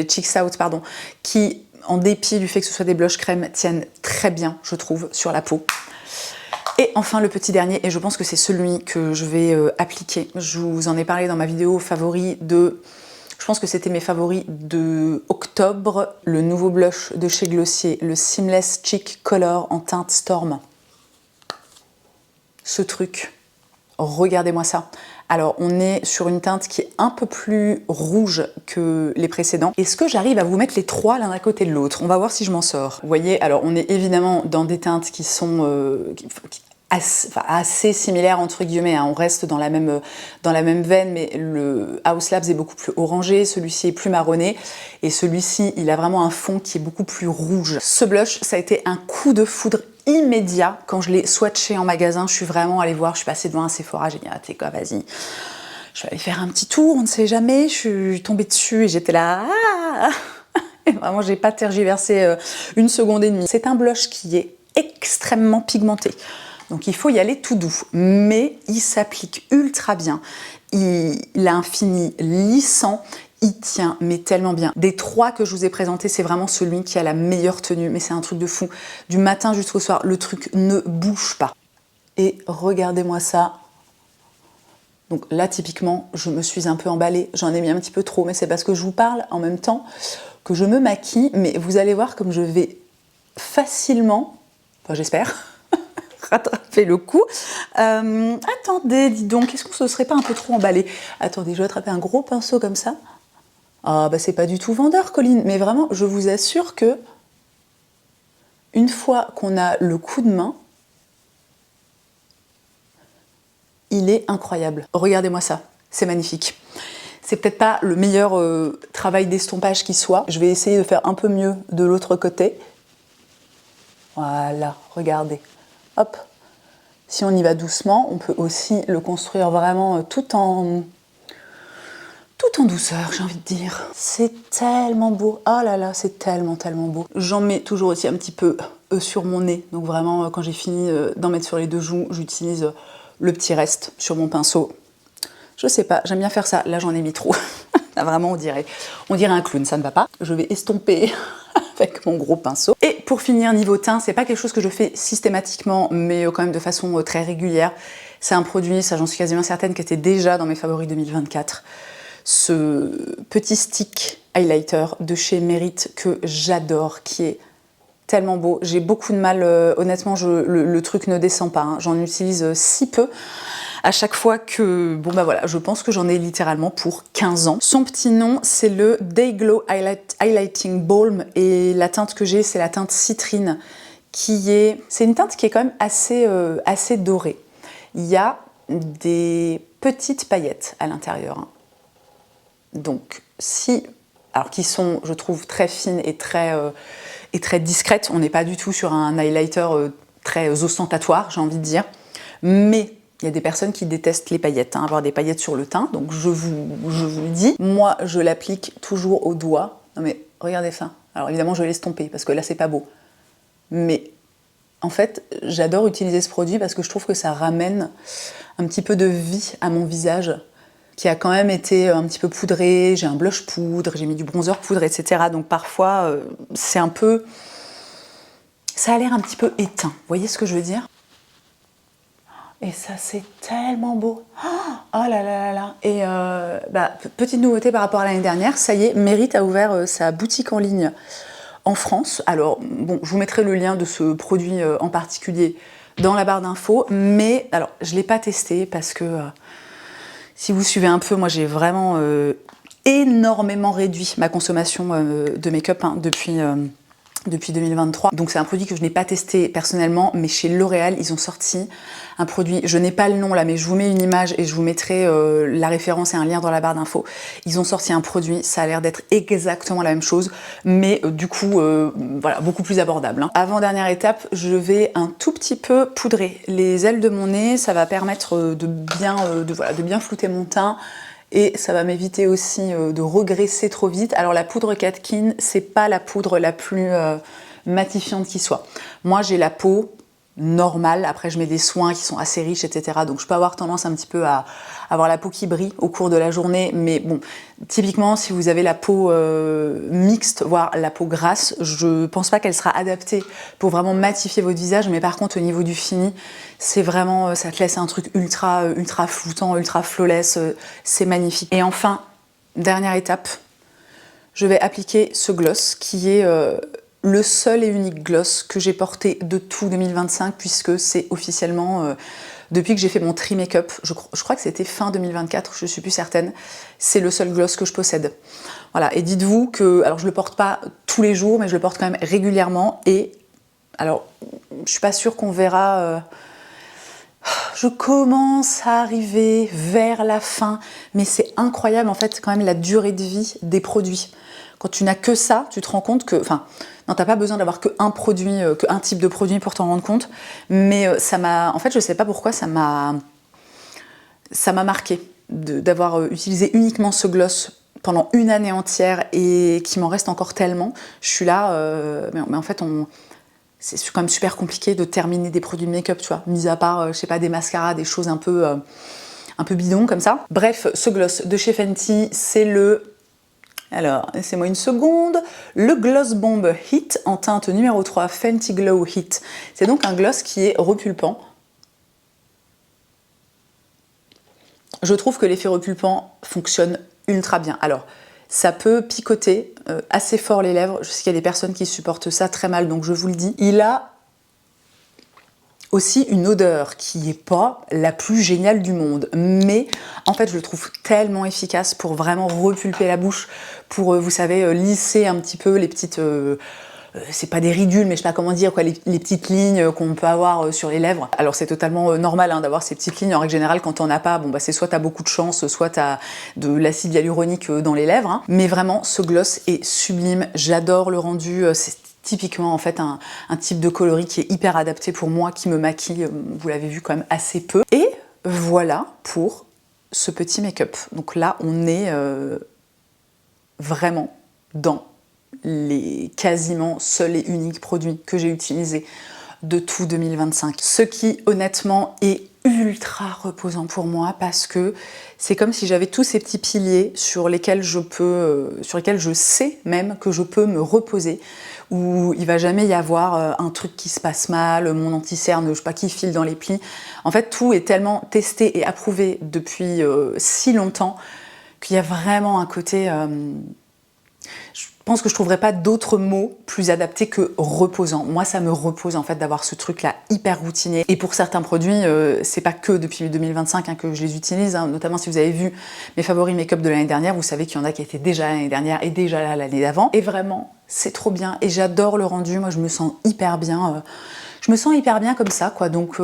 Cheeks Out, pardon, qui en dépit du fait que ce soit des blushs crème tiennent très bien, je trouve, sur la peau. Et enfin le petit dernier, et je pense que c'est celui que je vais appliquer. Je vous en ai parlé dans ma vidéo favori de... Je pense que c'était mes favoris de octobre, le nouveau blush de chez Glossier, le Seamless Cheek Color en teinte Storm. Ce truc, regardez-moi ça. Alors, on est sur une teinte qui est un peu plus rouge que les précédents. Est-ce que j'arrive à vous mettre les trois l'un à côté de l'autre? On va voir si je m'en sors. Vous voyez, alors on est évidemment dans des teintes qui sont... assez similaire entre guillemets, hein. On reste dans la même veine, mais le Haus Labs est beaucoup plus orangé, celui-ci est plus marronné, et celui-ci il a vraiment un fond qui est beaucoup plus rouge. Ce blush, ça a été un coup de foudre immédiat quand je l'ai swatché en magasin. Je suis vraiment allée voir, je suis passée devant un Sephora, j'ai dit ah t'es quoi, vas-y, je vais aller faire un petit tour, on ne sait jamais. Je suis tombée dessus et j'étais là, ah et vraiment j'ai pas tergiversé une seconde et demie. C'est un blush qui est extrêmement pigmenté. Donc il faut y aller tout doux, mais il s'applique ultra bien. Il a un fini lissant, il tient mais tellement bien. Des 3 que je vous ai présentés, c'est vraiment celui qui a la meilleure tenue, mais c'est un truc de fou. Du matin jusqu'au soir, le truc ne bouge pas. Et regardez-moi ça. Donc là, typiquement, je me suis un peu emballée. J'en ai mis un petit peu trop, mais c'est parce que je vous parle en même temps que je me maquille. Mais vous allez voir comme je vais facilement, enfin j'espère, rattraper le coup. Attendez, dis donc, est-ce qu'on se serait pas un peu trop emballé? Attendez, je vais attraper un gros pinceau comme ça. Ah bah c'est pas du tout vendeur, Colline, mais vraiment, je vous assure que une fois qu'on a le coup de main, il est incroyable. Regardez-moi ça, c'est magnifique. C'est peut-être pas le meilleur travail d'estompage qui soit. Je vais essayer de faire un peu mieux de l'autre côté. Voilà, regardez. Hop. Si on y va doucement, on peut aussi le construire vraiment tout en douceur, j'ai envie de dire. C'est tellement beau. Oh là là, c'est tellement, tellement beau. J'en mets toujours aussi un petit peu sur mon nez. Donc vraiment, quand j'ai fini d'en mettre sur les 2 joues, j'utilise le petit reste sur mon pinceau. Je sais pas, j'aime bien faire ça. Là, j'en ai mis trop. Là, vraiment, on dirait un clown, ça ne va pas. Je vais estomper avec mon gros pinceau. Et pour finir, niveau teint, c'est pas quelque chose que je fais systématiquement, mais quand même de façon très régulière. C'est un produit, ça j'en suis quasiment certaine, qui était déjà dans mes favoris 2024. Ce petit stick highlighter de chez Merit que j'adore, qui est tellement beau. J'ai beaucoup de mal, honnêtement, le truc ne descend pas. Hein. J'en utilise si peu. À chaque fois que... Bon bah voilà, je pense que j'en ai littéralement pour 15 ans. Son petit nom, c'est le Day Glow Highlighting Balm. Et la teinte que j'ai, c'est la teinte citrine, qui est... C'est une teinte qui est quand même assez dorée. Il y a des petites paillettes à l'intérieur. Hein. Donc, alors qui sont, je trouve, très fines et très discrètes. On n'est pas du tout sur un highlighter très ostentatoire, j'ai envie de dire. Mais il y a des personnes qui détestent les paillettes, hein, avoir des paillettes sur le teint. Donc, je vous le dis. Moi, je l'applique toujours au doigt. Non mais, regardez ça. Alors, évidemment, je vais l'estomper parce que là, c'est pas beau. Mais, en fait, j'adore utiliser ce produit parce que je trouve que ça ramène un petit peu de vie à mon visage, qui a quand même été un petit peu poudré, j'ai un blush poudre, j'ai mis du bronzer poudre, etc. Donc parfois, c'est un peu... Ça a l'air un petit peu éteint, vous voyez ce que je veux dire? Et ça, c'est tellement beau. Oh là là là là. Et petite nouveauté par rapport à l'année dernière, ça y est, Merit a ouvert sa boutique en ligne en France. Alors, bon, je vous mettrai le lien de ce produit en particulier dans la barre d'infos, mais alors, je ne l'ai pas testé parce que... Si vous suivez un peu, moi j'ai vraiment énormément réduit ma consommation de make-up depuis 2023. Donc c'est un produit que je n'ai pas testé personnellement, mais chez L'Oréal, ils ont sorti un produit, je n'ai pas le nom là, mais je vous mets une image et je vous mettrai la référence et un lien dans la barre d'infos. Ils ont sorti un produit, ça a l'air d'être exactement la même chose, mais du coup, voilà, beaucoup plus abordable. Hein. Avant-dernière étape, je vais un tout petit peu poudrer les ailes de mon nez, ça va permettre de bien flouter mon teint. Et ça va m'éviter aussi de regresser trop vite. Alors la poudre Katkin, c'est pas la poudre la plus matifiante qui soit. Moi j'ai la peau normale, après je mets des soins qui sont assez riches, etc. Donc je peux avoir tendance un petit peu à avoir la peau qui brille au cours de la journée. Mais bon, typiquement si vous avez la peau mixte, voire la peau grasse, je pense pas qu'elle sera adaptée pour vraiment matifier votre visage. Mais par contre au niveau du fini, c'est vraiment, ça te laisse un truc ultra floutant, ultra flawless, c'est magnifique. Et enfin, dernière étape, je vais appliquer ce gloss qui est le seul et unique gloss que j'ai porté de tout 2025 puisque c'est officiellement, depuis que j'ai fait mon tri make-up, je crois que c'était fin 2024, je suis plus certaine, c'est le seul gloss que je possède. Voilà, et dites-vous que, alors je le porte pas tous les jours, mais je le porte quand même régulièrement et, alors, je suis pas sûre qu'on verra... Je commence à arriver vers la fin, mais c'est incroyable en fait quand même la durée de vie des produits. Quand tu n'as que ça, tu te rends compte que... Enfin, non, t'as pas besoin d'avoir qu'un produit, qu'un type de produit pour t'en rendre compte, mais ça m'a... En fait, je sais pas pourquoi, ça m'a marqué d'avoir utilisé uniquement ce gloss pendant une année entière et qu'il m'en reste encore tellement. Je suis là, mais en fait, c'est quand même super compliqué de terminer des produits de make-up, tu vois, mis à part, je sais pas, des mascaras, des choses un peu bidons comme ça. Bref, ce gloss de chez Fenty, c'est le... Alors, laissez-moi une seconde. Le Gloss Bomb Hit en teinte numéro 3, Fenty Glow Hit. C'est donc un gloss qui est repulpant. Je trouve que l'effet repulpant fonctionne ultra bien. Alors, ça peut picoter assez fort les lèvres. Je sais qu'il y a des personnes qui supportent ça très mal, donc je vous le dis. Il a aussi une odeur qui n'est pas la plus géniale du monde, mais en fait je le trouve tellement efficace pour vraiment repulper la bouche, pour, vous savez, lisser un petit peu les petites... c'est pas des ridules, mais je sais pas comment dire, quoi, les petites lignes qu'on peut avoir sur les lèvres. Alors c'est totalement normal hein, d'avoir ces petites lignes. En règle générale, quand t'en as pas, bon bah c'est soit t'as beaucoup de chance, soit t'as de l'acide hyaluronique dans les lèvres. Hein. Mais vraiment, ce gloss est sublime. J'adore le rendu. C'est typiquement en fait un type de coloris qui est hyper adapté pour moi, qui me maquille, vous l'avez vu quand même assez peu. Et voilà pour ce petit make-up. Donc là, on est vraiment dans les quasiment seuls et uniques produits que j'ai utilisés de tout 2025. Ce qui honnêtement est ultra reposant pour moi parce que c'est comme si j'avais tous ces petits piliers sur lesquels je sais même que je peux me reposer, où il va jamais y avoir un truc qui se passe mal, mon anti-cerne, je sais pas, qui file dans les plis. En fait, tout est tellement testé et approuvé depuis si longtemps qu'il y a vraiment un côté... Je pense que je trouverais pas d'autres mots plus adaptés que reposant. Moi, ça me repose en fait d'avoir ce truc-là hyper routinier. Et pour certains produits, c'est pas que depuis 2025 hein, que je les utilise. Hein. Notamment si vous avez vu mes favoris make-up de l'année dernière, vous savez qu'il y en a qui étaient déjà l'année dernière et déjà là l'année d'avant. Et vraiment, c'est trop bien. Et j'adore le rendu. Moi, je me sens hyper bien. Je me sens hyper bien comme ça, quoi. Donc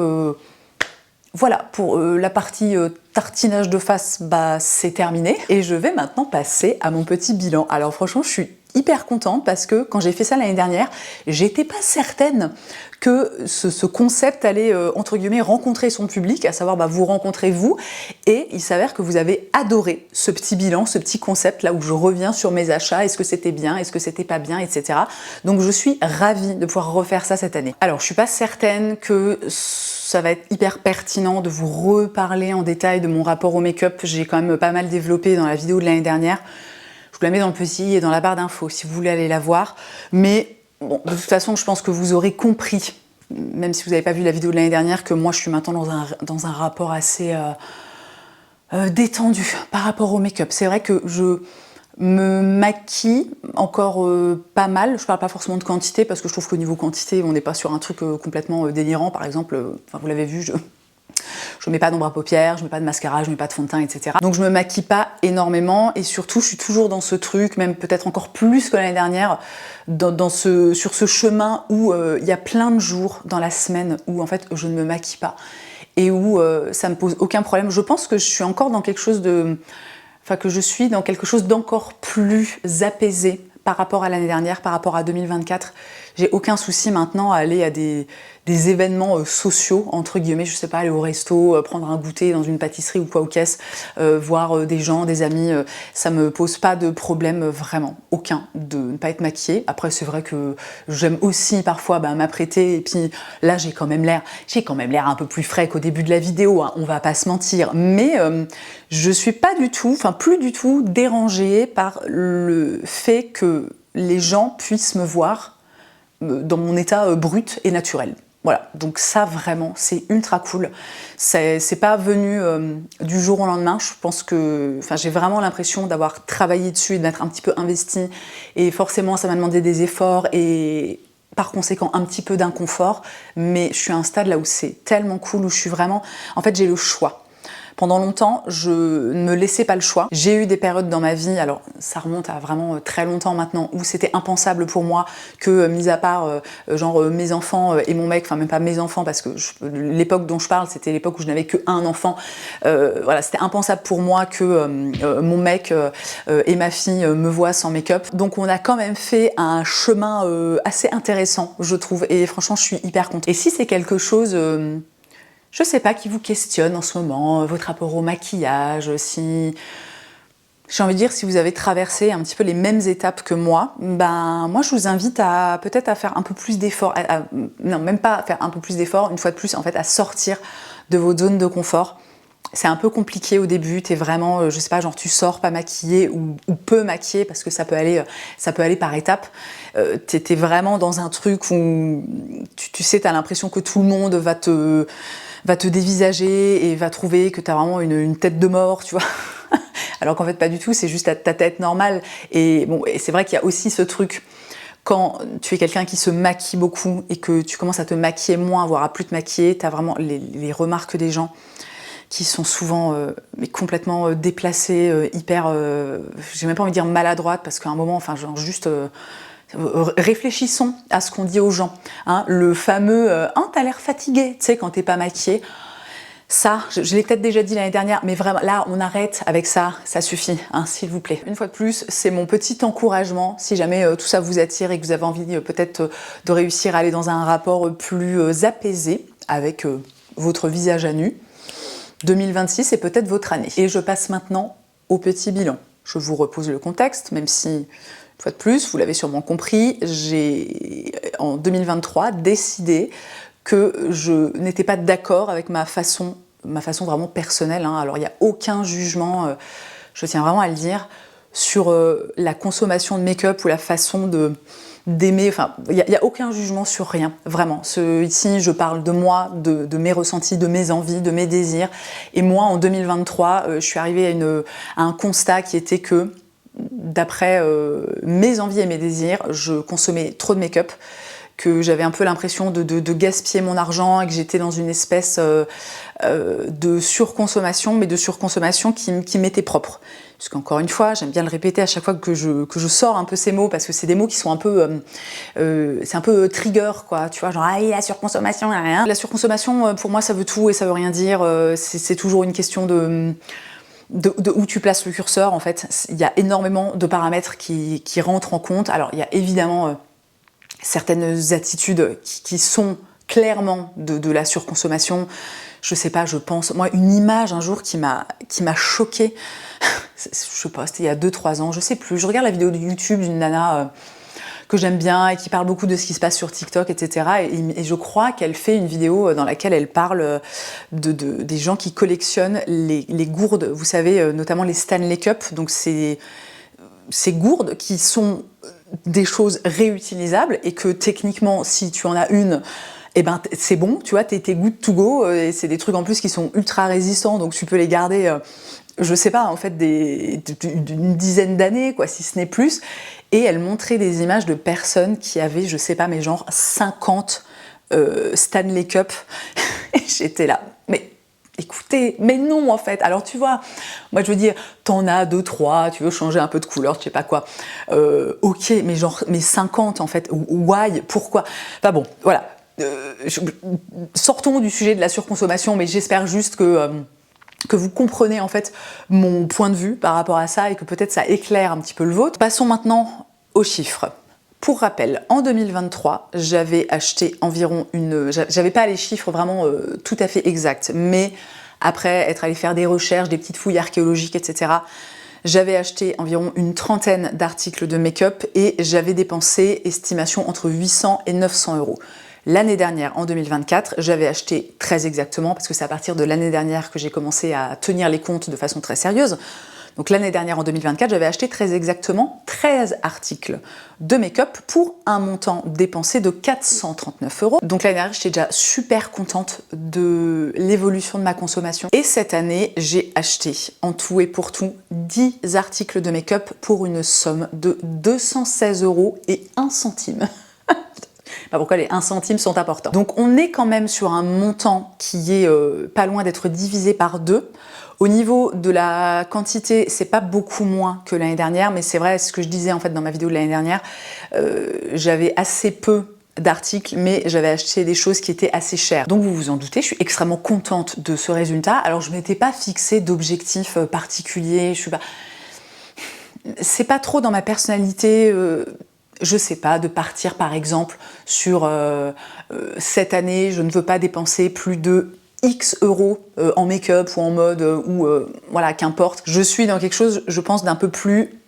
voilà, pour la partie tartinage de face, bah c'est terminé. Et je vais maintenant passer à mon petit bilan. Alors franchement, je suis hyper contente parce que quand j'ai fait ça l'année dernière, j'étais pas certaine que ce concept allait, entre guillemets, rencontrer son public, à savoir bah, vous rencontrez vous, et il s'avère que vous avez adoré ce petit bilan, ce petit concept là où je reviens sur mes achats, est-ce que c'était bien, est-ce que c'était pas bien, etc. Donc je suis ravie de pouvoir refaire ça cette année. Alors je suis pas certaine que ça va être hyper pertinent de vous reparler en détail de mon rapport au make-up, j'ai quand même pas mal développé dans la vidéo de l'année dernière. Je vous la mets dans le petit et dans la barre d'infos si vous voulez aller la voir. Mais bon, de toute façon, je pense que vous aurez compris, même si vous n'avez pas vu la vidéo de l'année dernière, que moi je suis maintenant dans un rapport assez détendu par rapport au make-up. C'est vrai que je me maquille encore pas mal. Je parle pas forcément de quantité parce que je trouve qu'au niveau quantité, on n'est pas sur un truc complètement délirant. Par exemple, vous l'avez vu, je mets pas d'ombre à paupières, je mets pas de mascara, je mets pas de fond de teint, etc. Donc je me maquille pas énormément et surtout je suis toujours dans ce truc, même peut-être encore plus que l'année dernière, sur ce chemin où il y a plein de jours dans la semaine où en fait je ne me maquille pas et où ça me pose aucun problème. Je pense que je suis encore dans quelque chose d'encore plus apaisé par rapport à l'année dernière, par rapport à 2024. J'ai aucun souci maintenant à aller à des événements sociaux, entre guillemets, je sais pas, aller au resto, prendre un goûter dans une pâtisserie ou quoi aux caisses, voir des gens, des amis, ça me pose pas de problème vraiment, aucun, de ne pas être maquillée. Après c'est vrai que j'aime aussi parfois m'apprêter et puis là j'ai quand même l'air un peu plus frais qu'au début de la vidéo, hein, on va pas se mentir, mais je suis pas du tout, enfin plus du tout dérangée par le fait que les gens puissent me voir dans mon état brut et naturel. Voilà, donc ça vraiment, c'est ultra cool. C'est pas venu du jour au lendemain, je pense que... j'ai vraiment l'impression d'avoir travaillé dessus et de m'être un petit peu investie. Et forcément, ça m'a demandé des efforts et par conséquent un petit peu d'inconfort. Mais je suis à un stade là où c'est tellement cool, où je suis vraiment... En fait, j'ai le choix. Pendant longtemps, je ne me laissais pas le choix. J'ai eu des périodes dans ma vie, alors ça remonte à vraiment très longtemps maintenant, où c'était impensable pour moi que, mis à part mes enfants et mon mec, enfin même pas mes enfants, parce que l'époque dont je parle, c'était l'époque où je n'avais qu'un enfant. Voilà, c'était impensable pour moi que mon mec et ma fille me voient sans make-up. Donc on a quand même fait un chemin assez intéressant, je trouve, et franchement, je suis hyper contente. Et si c'est quelque chose... je sais pas, qui vous questionne en ce moment, votre rapport au maquillage, si J'ai envie de dire, si vous avez traversé un petit peu les mêmes étapes que moi, ben moi je vous invite à peut-être à faire un peu plus d'efforts, non même pas à faire un peu plus d'efforts, une fois de plus en fait à sortir de votre zone de confort. C'est un peu compliqué au début, t'es vraiment, je sais pas, genre tu sors pas maquillée ou peu maquillée parce que ça peut aller par étapes. T'es vraiment dans un truc où tu sais, t'as l'impression que tout le monde va te dévisager et va trouver que t'as vraiment une tête de mort, tu vois. Alors qu'en fait pas du tout, c'est juste ta tête normale. Et bon, et c'est vrai qu'il y a aussi ce truc, quand tu es quelqu'un qui se maquille beaucoup et que tu commences à te maquiller moins, voire à plus te maquiller, t'as vraiment les remarques des gens qui sont souvent mais complètement déplacées, hyper, j'ai même pas envie de dire maladroites, parce qu'à un moment, enfin genre juste réfléchissons à ce qu'on dit aux gens. Hein, le fameux t'as l'air fatigué, tu sais, quand t'es pas maquillée. Ça, je l'ai peut-être déjà dit l'année dernière, mais vraiment, là, on arrête avec ça, ça suffit, hein, s'il vous plaît. Une fois de plus, c'est mon petit encouragement, si jamais tout ça vous attire et que vous avez envie peut-être de réussir à aller dans un rapport plus apaisé avec votre visage à nu. 2026 est peut-être votre année. Et je passe maintenant au petit bilan. Je vous repose le contexte, même si, une fois de plus, vous l'avez sûrement compris, j'ai, en 2023, décidé que je n'étais pas d'accord avec ma façon vraiment personnelle. Hein. Alors, il n'y a aucun jugement, je tiens vraiment à le dire, sur la consommation de make-up ou la façon d'aimer. Enfin, il n'y a aucun jugement sur rien, vraiment. Ici, je parle de moi, de mes ressentis, de mes envies, de mes désirs. Et moi, en 2023, je suis arrivée à un constat qui était que, d'après mes envies et mes désirs, je consommais trop de make-up, que j'avais un peu l'impression de gaspiller mon argent et que j'étais dans une espèce de surconsommation, mais de surconsommation qui m'était propre. Parce qu'encore une fois, j'aime bien le répéter à chaque fois que je sors un peu ces mots, parce que c'est des mots qui sont un peu, c'est un peu trigger, quoi. Tu vois, genre la surconsommation, rien. La surconsommation, pour moi, ça veut tout et ça veut rien dire. C'est toujours une question de où tu places le curseur. En fait, il y a énormément de paramètres qui rentrent en compte. Alors, il y a évidemment certaines attitudes qui sont clairement de la surconsommation. Je sais pas, je pense, moi, une image un jour qui m'a choquée, je sais pas, c'était il y a 2-3 ans, je sais plus, je regarde la vidéo de YouTube d'une nana que j'aime bien et qui parle beaucoup de ce qui se passe sur TikTok, etc. Et je crois qu'elle fait une vidéo dans laquelle elle parle des gens qui collectionnent les gourdes, vous savez, notamment les Stanley Cup, donc ces gourdes qui sont des choses réutilisables et que techniquement, si tu en as une, eh ben c'est bon, tu vois, t'es good to go, et c'est des trucs en plus qui sont ultra résistants, donc tu peux les garder, je sais pas, en fait, d'une dizaine d'années, quoi, si ce n'est plus. Et elle montrait des images de personnes qui avaient, je sais pas, mais genre 50 Stanley Cup. Et j'étais là, mais écoutez, mais non en fait. Alors tu vois, moi je veux dire, t'en as 2-3, tu veux changer un peu de couleur, je sais pas quoi. Ok, mais genre, mais 50 en fait, why, pourquoi? Enfin bon, voilà. Sortons du sujet de la surconsommation, mais j'espère juste que vous comprenez en fait mon point de vue par rapport à ça et que peut-être ça éclaire un petit peu le vôtre. Passons maintenant aux chiffres. Pour rappel, en 2023, j'avais acheté environ j'avais pas les chiffres vraiment tout à fait exacts, mais après être allé faire des recherches, des petites fouilles archéologiques, etc., j'avais acheté environ une trentaine d'articles de make-up et j'avais dépensé, estimation, entre 800 et 900 euros. L'année dernière, en 2024, j'avais acheté très exactement, parce que c'est à partir de l'année dernière que j'ai commencé à tenir les comptes de façon très sérieuse. Donc l'année dernière, en 2024, j'avais acheté très exactement 13 articles de make-up pour un montant dépensé de 439 euros. Donc l'année dernière, j'étais déjà super contente de l'évolution de ma consommation. Et cette année, j'ai acheté en tout et pour tout 10 articles de make-up pour une somme de 216 euros et 1 centime. Pourquoi les 1 centime sont importants. Donc on est quand même sur un montant qui est pas loin d'être divisé par 2. Au niveau de la quantité, c'est pas beaucoup moins que l'année dernière, mais c'est vrai, ce que je disais en fait dans ma vidéo de l'année dernière, j'avais assez peu d'articles, mais j'avais acheté des choses qui étaient assez chères. Donc vous vous en doutez, je suis extrêmement contente de ce résultat. Alors je m'étais pas fixé d'objectif particulier, je suis pas... C'est pas trop dans ma personnalité... je sais pas, de partir par exemple sur cette année, je ne veux pas dépenser plus de X euros en make-up ou en mode ou voilà, qu'importe. Je suis dans quelque chose, je pense, d'un peu plus,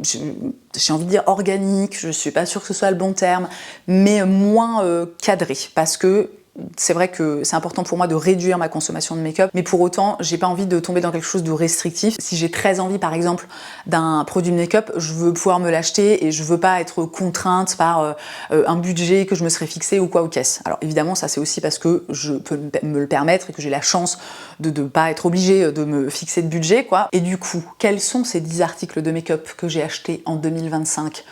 j'ai envie de dire organique, je suis pas sûre que ce soit le bon terme, mais moins cadré, parce que c'est vrai que c'est important pour moi de réduire ma consommation de make-up, mais pour autant, j'ai pas envie de tomber dans quelque chose de restrictif. Si j'ai très envie, par exemple, d'un produit de make-up, je veux pouvoir me l'acheter et je veux pas être contrainte par un budget que je me serais fixé ou quoi ou qu'est-ce. Alors évidemment, ça c'est aussi parce que je peux me le permettre et que j'ai la chance de ne pas être obligée de me fixer de budget, quoi. Et du coup, quels sont ces 10 articles de make-up que j'ai achetés en 2025 ?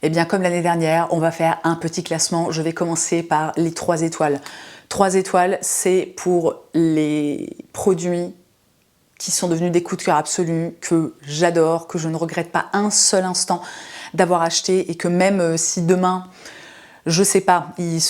Eh bien, comme l'année dernière, on va faire un petit classement. Je vais commencer par les 3 étoiles. 3 étoiles, c'est pour les produits qui sont devenus des coups de cœur absolus, que j'adore, que je ne regrette pas un seul instant d'avoir acheté et que même si demain, je sais pas, il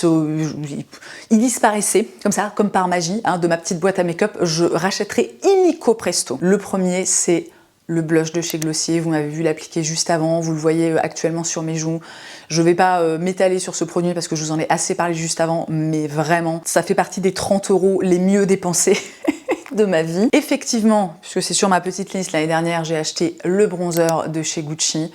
disparaissait, comme ça, comme par magie, hein, de ma petite boîte à make-up, je rachèterai illico presto. Le premier, c'est le blush de chez Glossier. Vous m'avez vu l'appliquer juste avant, vous le voyez actuellement sur mes joues. Je vais pas m'étaler sur ce produit parce que je vous en ai assez parlé juste avant, mais vraiment, ça fait partie des 30 € les mieux dépensés de ma vie. Effectivement, puisque c'est sur ma petite liste, l'année dernière, j'ai acheté le bronzer de chez Gucci.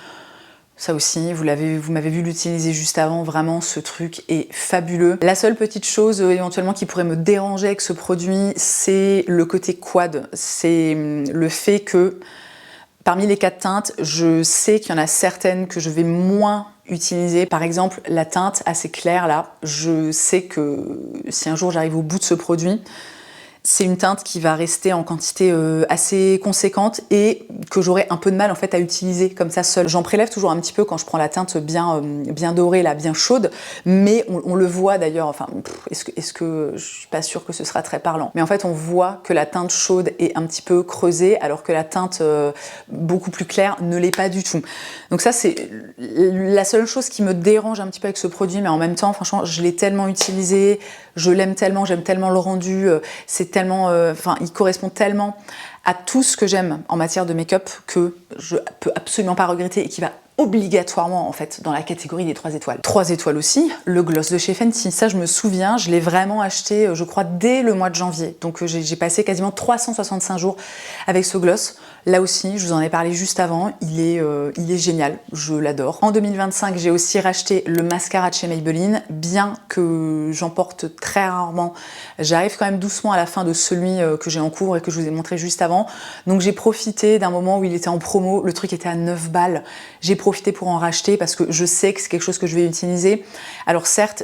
Ça aussi, vous m'avez vu l'utiliser juste avant, vraiment ce truc est fabuleux. La seule petite chose éventuellement qui pourrait me déranger avec ce produit, c'est le côté quad. C'est le fait que parmi les 4 teintes, je sais qu'il y en a certaines que je vais moins utiliser. Par exemple, la teinte assez claire là, je sais que si un jour j'arrive au bout de ce produit, c'est une teinte qui va rester en quantité assez conséquente et que j'aurai un peu de mal en fait à utiliser comme ça seule. J'en prélève toujours un petit peu quand je prends la teinte bien dorée, là, bien chaude, mais on le voit d'ailleurs, enfin, est-ce que je suis pas sûre que ce sera très parlant, mais en fait on voit que la teinte chaude est un petit peu creusée alors que la teinte beaucoup plus claire ne l'est pas du tout. Donc ça c'est la seule chose qui me dérange un petit peu avec ce produit, mais en même temps franchement je l'ai tellement utilisé, je l'aime tellement, j'aime tellement le rendu, c'est tellement, il correspond tellement à tout ce que j'aime en matière de make-up que je peux absolument pas regretter et qui va obligatoirement en fait dans la catégorie des 3 étoiles. 3 étoiles aussi, le gloss de chez Fenty. Ça je me souviens, je l'ai vraiment acheté je crois dès le mois de janvier. Donc j'ai passé quasiment 365 jours avec ce gloss. Là aussi, je vous en ai parlé juste avant, il est génial, je l'adore. En 2025, j'ai aussi racheté le mascara de chez Maybelline, bien que j'en porte très rarement. J'arrive quand même doucement à la fin de celui que j'ai en cours et que je vous ai montré juste avant. Donc j'ai profité d'un moment où il était en promo, le truc était à 9 balles. J'ai profité pour en racheter parce que je sais que c'est quelque chose que je vais utiliser. Alors certes,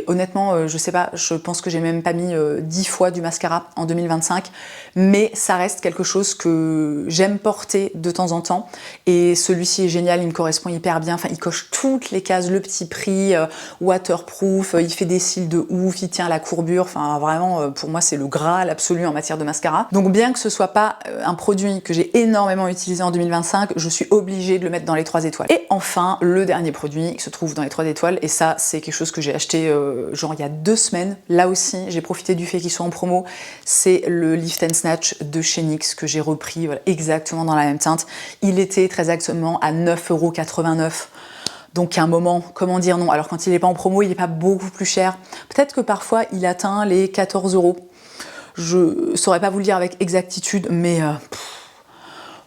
honnêtement, je sais pas, je pense que j'ai même pas mis 10 fois du mascara en 2025, mais ça reste quelque chose que j'aime porter de temps en temps et celui-ci est génial, il me correspond hyper bien, enfin il coche toutes les cases, le petit prix, waterproof, il fait des cils de ouf, il tient la courbure, enfin vraiment pour moi c'est le Graal absolu en matière de mascara. Donc bien que ce soit pas un produit que j'ai énormément utilisé en 2025, je suis obligée de le mettre dans les 3 étoiles. Et enfin le dernier produit qui se trouve dans les 3 étoiles, et ça c'est quelque chose que j'ai acheté genre il y a 2 semaines, là aussi j'ai profité du fait qu'il soit en promo, c'est le Lift and Snatch de chez NYX que j'ai repris, voilà, exactement dans la même teinte. Il était très exactement à 9,89 €. Donc à un moment, comment dire non? Alors quand il n'est pas en promo, il n'est pas beaucoup plus cher. Peut-être que parfois il atteint les 14 €. Je saurais pas vous le dire avec exactitude, mais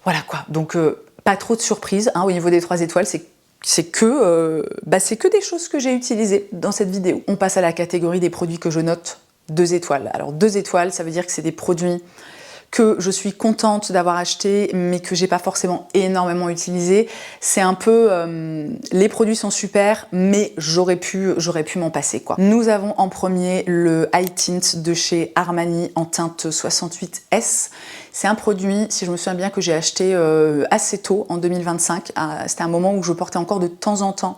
voilà quoi. Donc pas trop de surprises hein, au niveau des 3 étoiles, c'est que des choses que j'ai utilisées dans cette vidéo. On passe à la catégorie des produits que je note 2 étoiles. Alors 2 étoiles, ça veut dire que c'est des produits que je suis contente d'avoir acheté, mais que j'ai pas forcément énormément utilisé. C'est un peu, les produits sont super, mais j'aurais pu m'en passer quoi. Nous avons en premier le High Tint de chez Armani en teinte 68S. C'est un produit, si je me souviens bien, que j'ai acheté assez tôt, en 2025. C'était un moment où je portais encore de temps en temps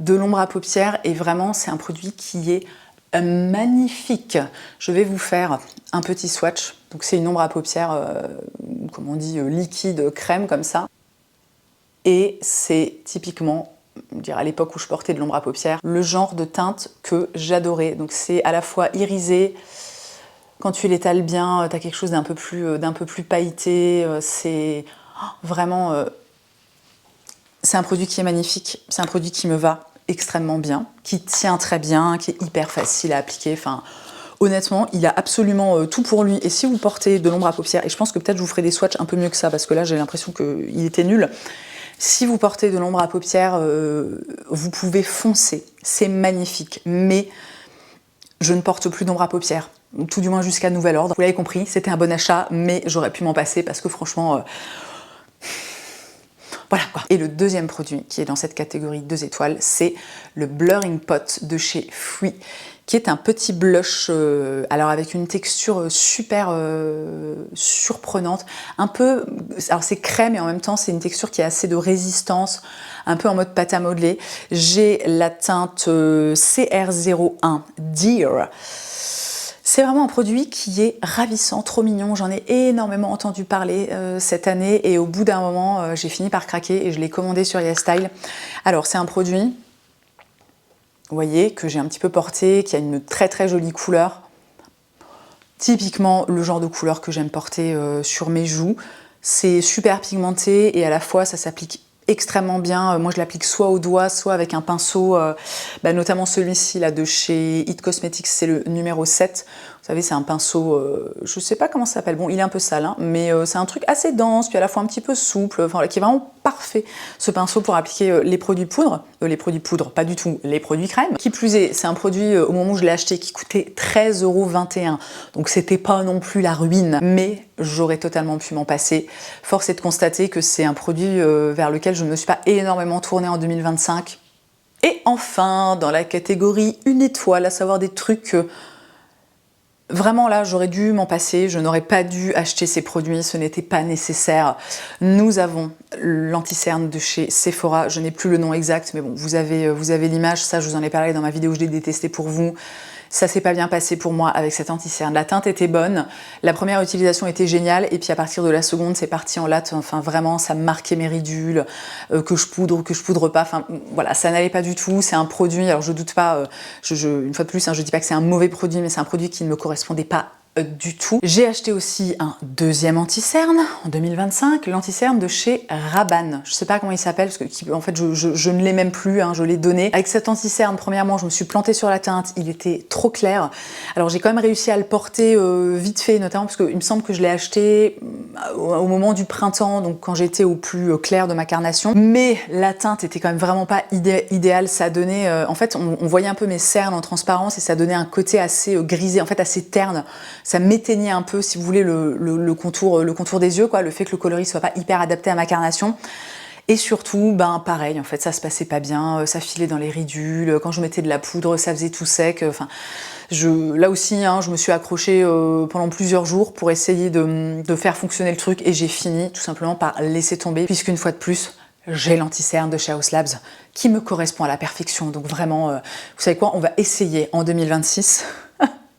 de l'ombre à paupières, et vraiment c'est un produit qui est magnifique. Je vais vous faire un petit swatch. Donc c'est une ombre à paupières, comme on dit, liquide, crème comme ça. Et c'est typiquement, à l'époque où je portais de l'ombre à paupières, le genre de teinte que j'adorais. Donc c'est à la fois irisé, quand tu l'étales bien, tu as quelque chose d'un peu plus pailleté. C'est vraiment... c'est un produit qui est magnifique, c'est un produit qui me va extrêmement bien, qui tient très bien, qui est hyper facile à appliquer. Enfin, Honnêtement, il a absolument tout pour lui. Et si vous portez de l'ombre à paupières, et je pense que peut-être je vous ferai des swatchs un peu mieux que ça, parce que là j'ai l'impression qu'il était nul. Si vous portez de l'ombre à paupières, vous pouvez foncer. C'est magnifique. Mais je ne porte plus d'ombre à paupières. Tout du moins jusqu'à nouvel ordre. Vous l'avez compris, c'était un bon achat, mais j'aurais pu m'en passer parce que franchement... voilà quoi. Et le deuxième produit qui est dans cette catégorie 2 étoiles, c'est le Blurring Pot de chez Fui, qui est un petit blush, alors avec une texture super surprenante, un peu, alors c'est crème et en même temps c'est une texture qui a assez de résistance, un peu en mode pâte à modeler. J'ai la teinte CR01 Dear. C'est vraiment un produit qui est ravissant, trop mignon. J'en ai énormément entendu parler cette année et au bout d'un moment, j'ai fini par craquer et je l'ai commandé sur YesStyle. Alors, c'est un produit, vous voyez, que j'ai un petit peu porté, qui a une très très jolie couleur. Typiquement, le genre de couleur que j'aime porter sur mes joues. C'est super pigmenté et à la fois, ça s'applique extrêmement bien. Moi, je l'applique soit au doigt, soit avec un pinceau, notamment celui-ci là de chez It Cosmetics, c'est le numéro 7. Vous savez, c'est un pinceau, je sais pas comment ça s'appelle, bon, il est un peu sale, hein, mais c'est un truc assez dense, puis à la fois un petit peu souple, enfin, qui est vraiment parfait, ce pinceau pour appliquer les produits poudre, pas du tout, les produits crème. Qui plus est, c'est un produit, au moment où je l'ai acheté, qui coûtait 13,21 €, donc c'était pas non plus la ruine, mais j'aurais totalement pu m'en passer. Force est de constater que c'est un produit vers lequel je ne me suis pas énormément tournée en 2025. Et enfin, dans la catégorie 1 étoile, à savoir des trucs... Vraiment là, j'aurais dû m'en passer, je n'aurais pas dû acheter ces produits, ce n'était pas nécessaire. Nous avons l'anti-cerne de chez Sephora, je n'ai plus le nom exact, mais bon, vous avez l'image, ça je vous en ai parlé dans ma vidéo, je l'ai détesté pour vous. Ça s'est pas bien passé pour moi avec cette anti-cerne. La teinte était bonne, la première utilisation était géniale, et puis à partir de la seconde, c'est parti en latte. Enfin vraiment, ça marquait mes ridules, que je poudre ou que je poudre pas. Enfin voilà, ça n'allait pas du tout. C'est un produit, alors je doute pas, une fois de plus, hein, je dis pas que c'est un mauvais produit, mais c'est un produit qui ne me correspondait pas du tout. J'ai acheté aussi un deuxième anti-cerne en 2025, l'anti-cerne de chez Rabanne. Je sais pas comment il s'appelle, parce que en fait je ne l'ai même plus, hein, je l'ai donné. Avec cet anti-cerne, premièrement, je me suis plantée sur la teinte, il était trop clair. Alors j'ai quand même réussi à le porter vite fait, notamment parce qu'il me semble que je l'ai acheté au moment du printemps, donc quand j'étais au plus clair de ma carnation. Mais la teinte était quand même vraiment pas idéale, ça donnait... en fait, on voyait un peu mes cernes en transparence et ça donnait un côté assez grisé, en fait assez terne. Ça m'éteignait un peu, si vous voulez, le contour des yeux, quoi, le fait que le coloris soit pas hyper adapté à ma carnation. Et surtout, ben pareil, en fait, ça se passait pas bien, ça filait dans les ridules, quand je mettais de la poudre, ça faisait tout sec. Enfin, là aussi, hein, je me suis accrochée pendant plusieurs jours pour essayer de faire fonctionner le truc et j'ai fini tout simplement par laisser tomber, puisqu'une fois de plus, j'ai l'anti-cerne de chez Haus Labs qui me correspond à la perfection. Donc vraiment, vous savez quoi, on va essayer en 2026,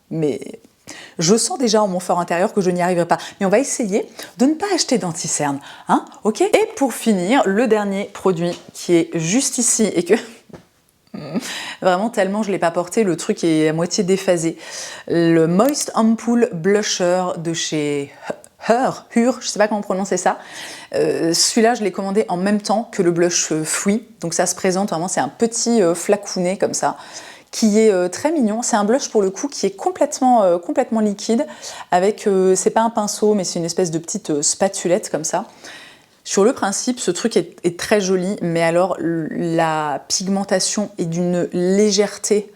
mais... Je sens déjà en mon fort intérieur que je n'y arriverai pas. Mais on va essayer de ne pas acheter d'anti-cerne. Hein, ok? Et pour finir, le dernier produit qui est juste ici et que... Vraiment tellement je ne l'ai pas porté, le truc est à moitié déphasé. Le Moist Ampoule Blusher de chez Hur, je sais pas comment prononcer ça. Celui-là, je l'ai commandé en même temps que le blush Fui. Donc ça se présente vraiment, c'est un petit flacounet comme ça, qui est très mignon. C'est un blush pour le coup qui est complètement liquide, avec, c'est pas un pinceau, mais c'est une espèce de petite spatulette comme ça. Sur le principe, ce truc est très joli, mais alors la pigmentation est d'une légèreté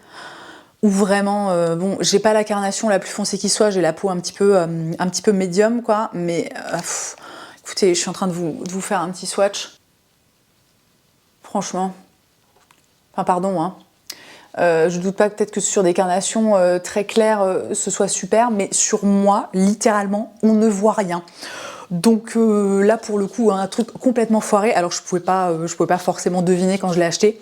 où vraiment, bon, j'ai pas la carnation la plus foncée qui soit, j'ai la peau un petit peu médium, quoi, mais écoutez, je suis en train de vous faire un petit swatch. Franchement, enfin pardon, hein. Je doute pas peut-être que sur des carnations très claires, ce soit super, mais sur moi, littéralement, on ne voit rien. Donc là, pour le coup, un truc complètement foiré. Alors je pouvais pas forcément deviner quand je l'ai acheté,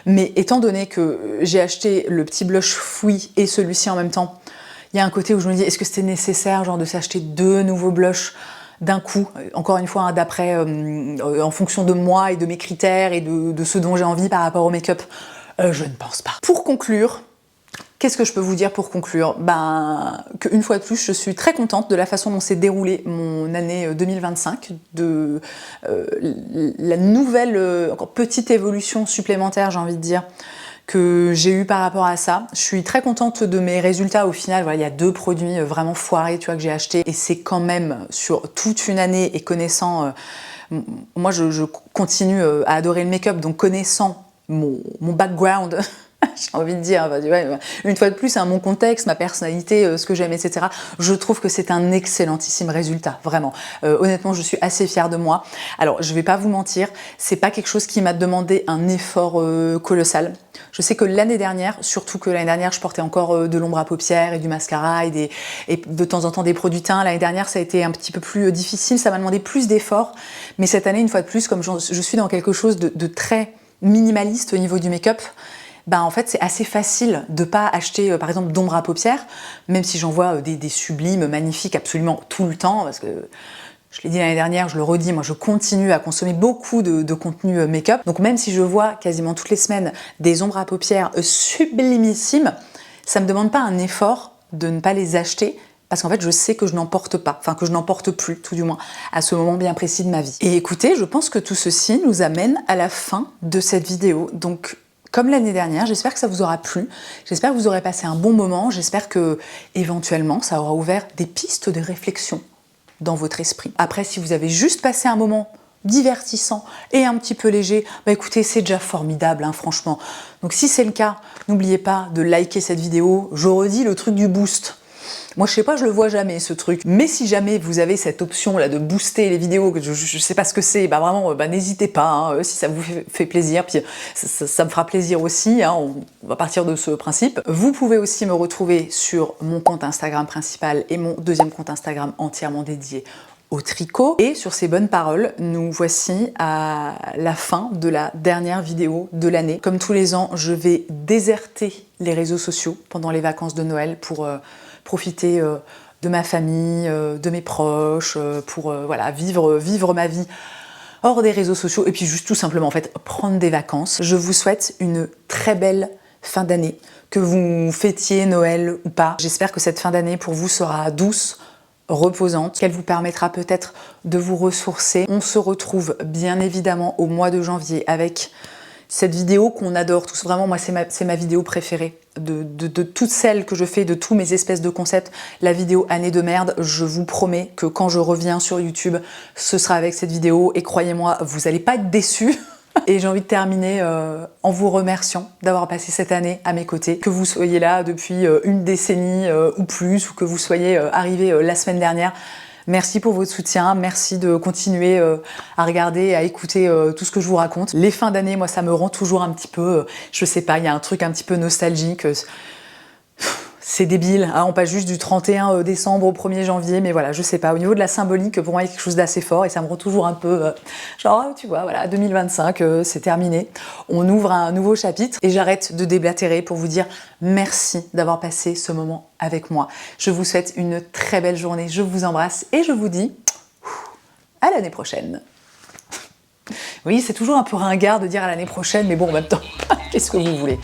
mais étant donné que j'ai acheté le petit blush Fui et celui-ci en même temps, il y a un côté où je me dis, est-ce que c'était nécessaire, genre, de s'acheter 2 nouveaux blushs d'un coup, encore une fois, hein, d'après, en fonction de moi et de mes critères et de ce dont j'ai envie par rapport au make-up. Je ne pense pas. Pour conclure, qu'est-ce que je peux vous dire pour conclure? Ben, qu'une fois de plus, je suis très contente de la façon dont s'est déroulée mon année 2025, de la nouvelle, encore petite évolution supplémentaire, j'ai envie de dire, que j'ai eu par rapport à ça. Je suis très contente de mes résultats au final. Voilà, il y a 2 produits vraiment foirés, tu vois, que j'ai achetés. Et c'est quand même sur toute une année et connaissant... moi, je continue à adorer le make-up, donc connaissant mon background... j'ai envie de dire, une fois de plus, hein, mon contexte, ma personnalité, ce que j'aime, etc. Je trouve que c'est un excellentissime résultat, vraiment. Honnêtement, je suis assez fière de moi. Alors, je vais pas vous mentir, c'est pas quelque chose qui m'a demandé un effort colossal. Je sais que l'année dernière, surtout que l'année dernière, je portais encore de l'ombre à paupières et du mascara et de temps en temps des produits teints. L'année dernière, ça a été un petit peu plus difficile, ça m'a demandé plus d'efforts. Mais cette année, une fois de plus, comme je suis dans quelque chose de très minimaliste au niveau du make-up, ben en fait c'est assez facile de pas acheter par exemple d'ombre à paupières, même si j'en vois des sublimes, magnifiques absolument tout le temps, parce que je l'ai dit l'année dernière, je le redis, moi je continue à consommer beaucoup de contenu make-up, donc même si je vois quasiment toutes les semaines des ombres à paupières sublimissimes, ça me demande pas un effort de ne pas les acheter, parce qu'en fait je sais que je n'en porte pas, enfin que je n'en porte plus tout du moins, à ce moment bien précis de ma vie. Et écoutez, je pense que tout ceci nous amène à la fin de cette vidéo, donc comme l'année dernière, j'espère que ça vous aura plu, j'espère que vous aurez passé un bon moment, j'espère que éventuellement ça aura ouvert des pistes de réflexion dans votre esprit. Après, si vous avez juste passé un moment divertissant et un petit peu léger, bah écoutez, c'est déjà formidable, hein, franchement. Donc si c'est le cas, n'oubliez pas de liker cette vidéo. Je redis le truc du boost. Moi, je sais pas, je le vois jamais, ce truc. Mais si jamais vous avez cette option-là de booster les vidéos, que je sais pas ce que c'est, bah vraiment, bah n'hésitez pas, hein, si ça vous fait plaisir, puis ça me fera plaisir aussi, hein, on va partir de ce principe. Vous pouvez aussi me retrouver sur mon compte Instagram principal et mon deuxième compte Instagram entièrement dédié au tricot. Et sur ces bonnes paroles, nous voici à la fin de la dernière vidéo de l'année. Comme tous les ans, je vais déserter les réseaux sociaux pendant les vacances de Noël pour profiter de ma famille, de mes proches, pour voilà, vivre ma vie hors des réseaux sociaux et puis juste tout simplement en fait prendre des vacances. Je vous souhaite une très belle fin d'année, que vous fêtiez Noël ou pas. J'espère que cette fin d'année pour vous sera douce, reposante, qu'elle vous permettra peut-être de vous ressourcer. On se retrouve bien évidemment au mois de janvier avec cette vidéo qu'on adore tous. Vraiment, moi, c'est ma vidéo préférée. De toutes celles que je fais, de tous mes espèces de concepts, la vidéo année de merde, je vous promets que quand je reviens sur YouTube, ce sera avec cette vidéo. Et croyez-moi, vous n'allez pas être déçus. Et j'ai envie de terminer en vous remerciant d'avoir passé cette année à mes côtés. Que vous soyez là depuis une décennie ou plus, ou que vous soyez arrivé la semaine dernière. Merci pour votre soutien, merci de continuer à regarder et à écouter tout ce que je vous raconte. Les fins d'année, moi, ça me rend toujours un petit peu, je sais pas, il y a un truc un petit peu nostalgique. C'est débile, hein, on passe juste du 31 décembre au 1er janvier, mais voilà, je sais pas, au niveau de la symbolique, pour moi, il y a quelque chose d'assez fort et ça me rend toujours un peu, genre, tu vois, voilà, 2025, c'est terminé. On ouvre un nouveau chapitre et j'arrête de déblatérer pour vous dire merci d'avoir passé ce moment avec moi. Je vous souhaite une très belle journée, je vous embrasse et je vous dis à l'année prochaine. Oui, c'est toujours un peu ringard de dire à l'année prochaine, mais bon, en même temps, qu'est-ce que vous voulez ?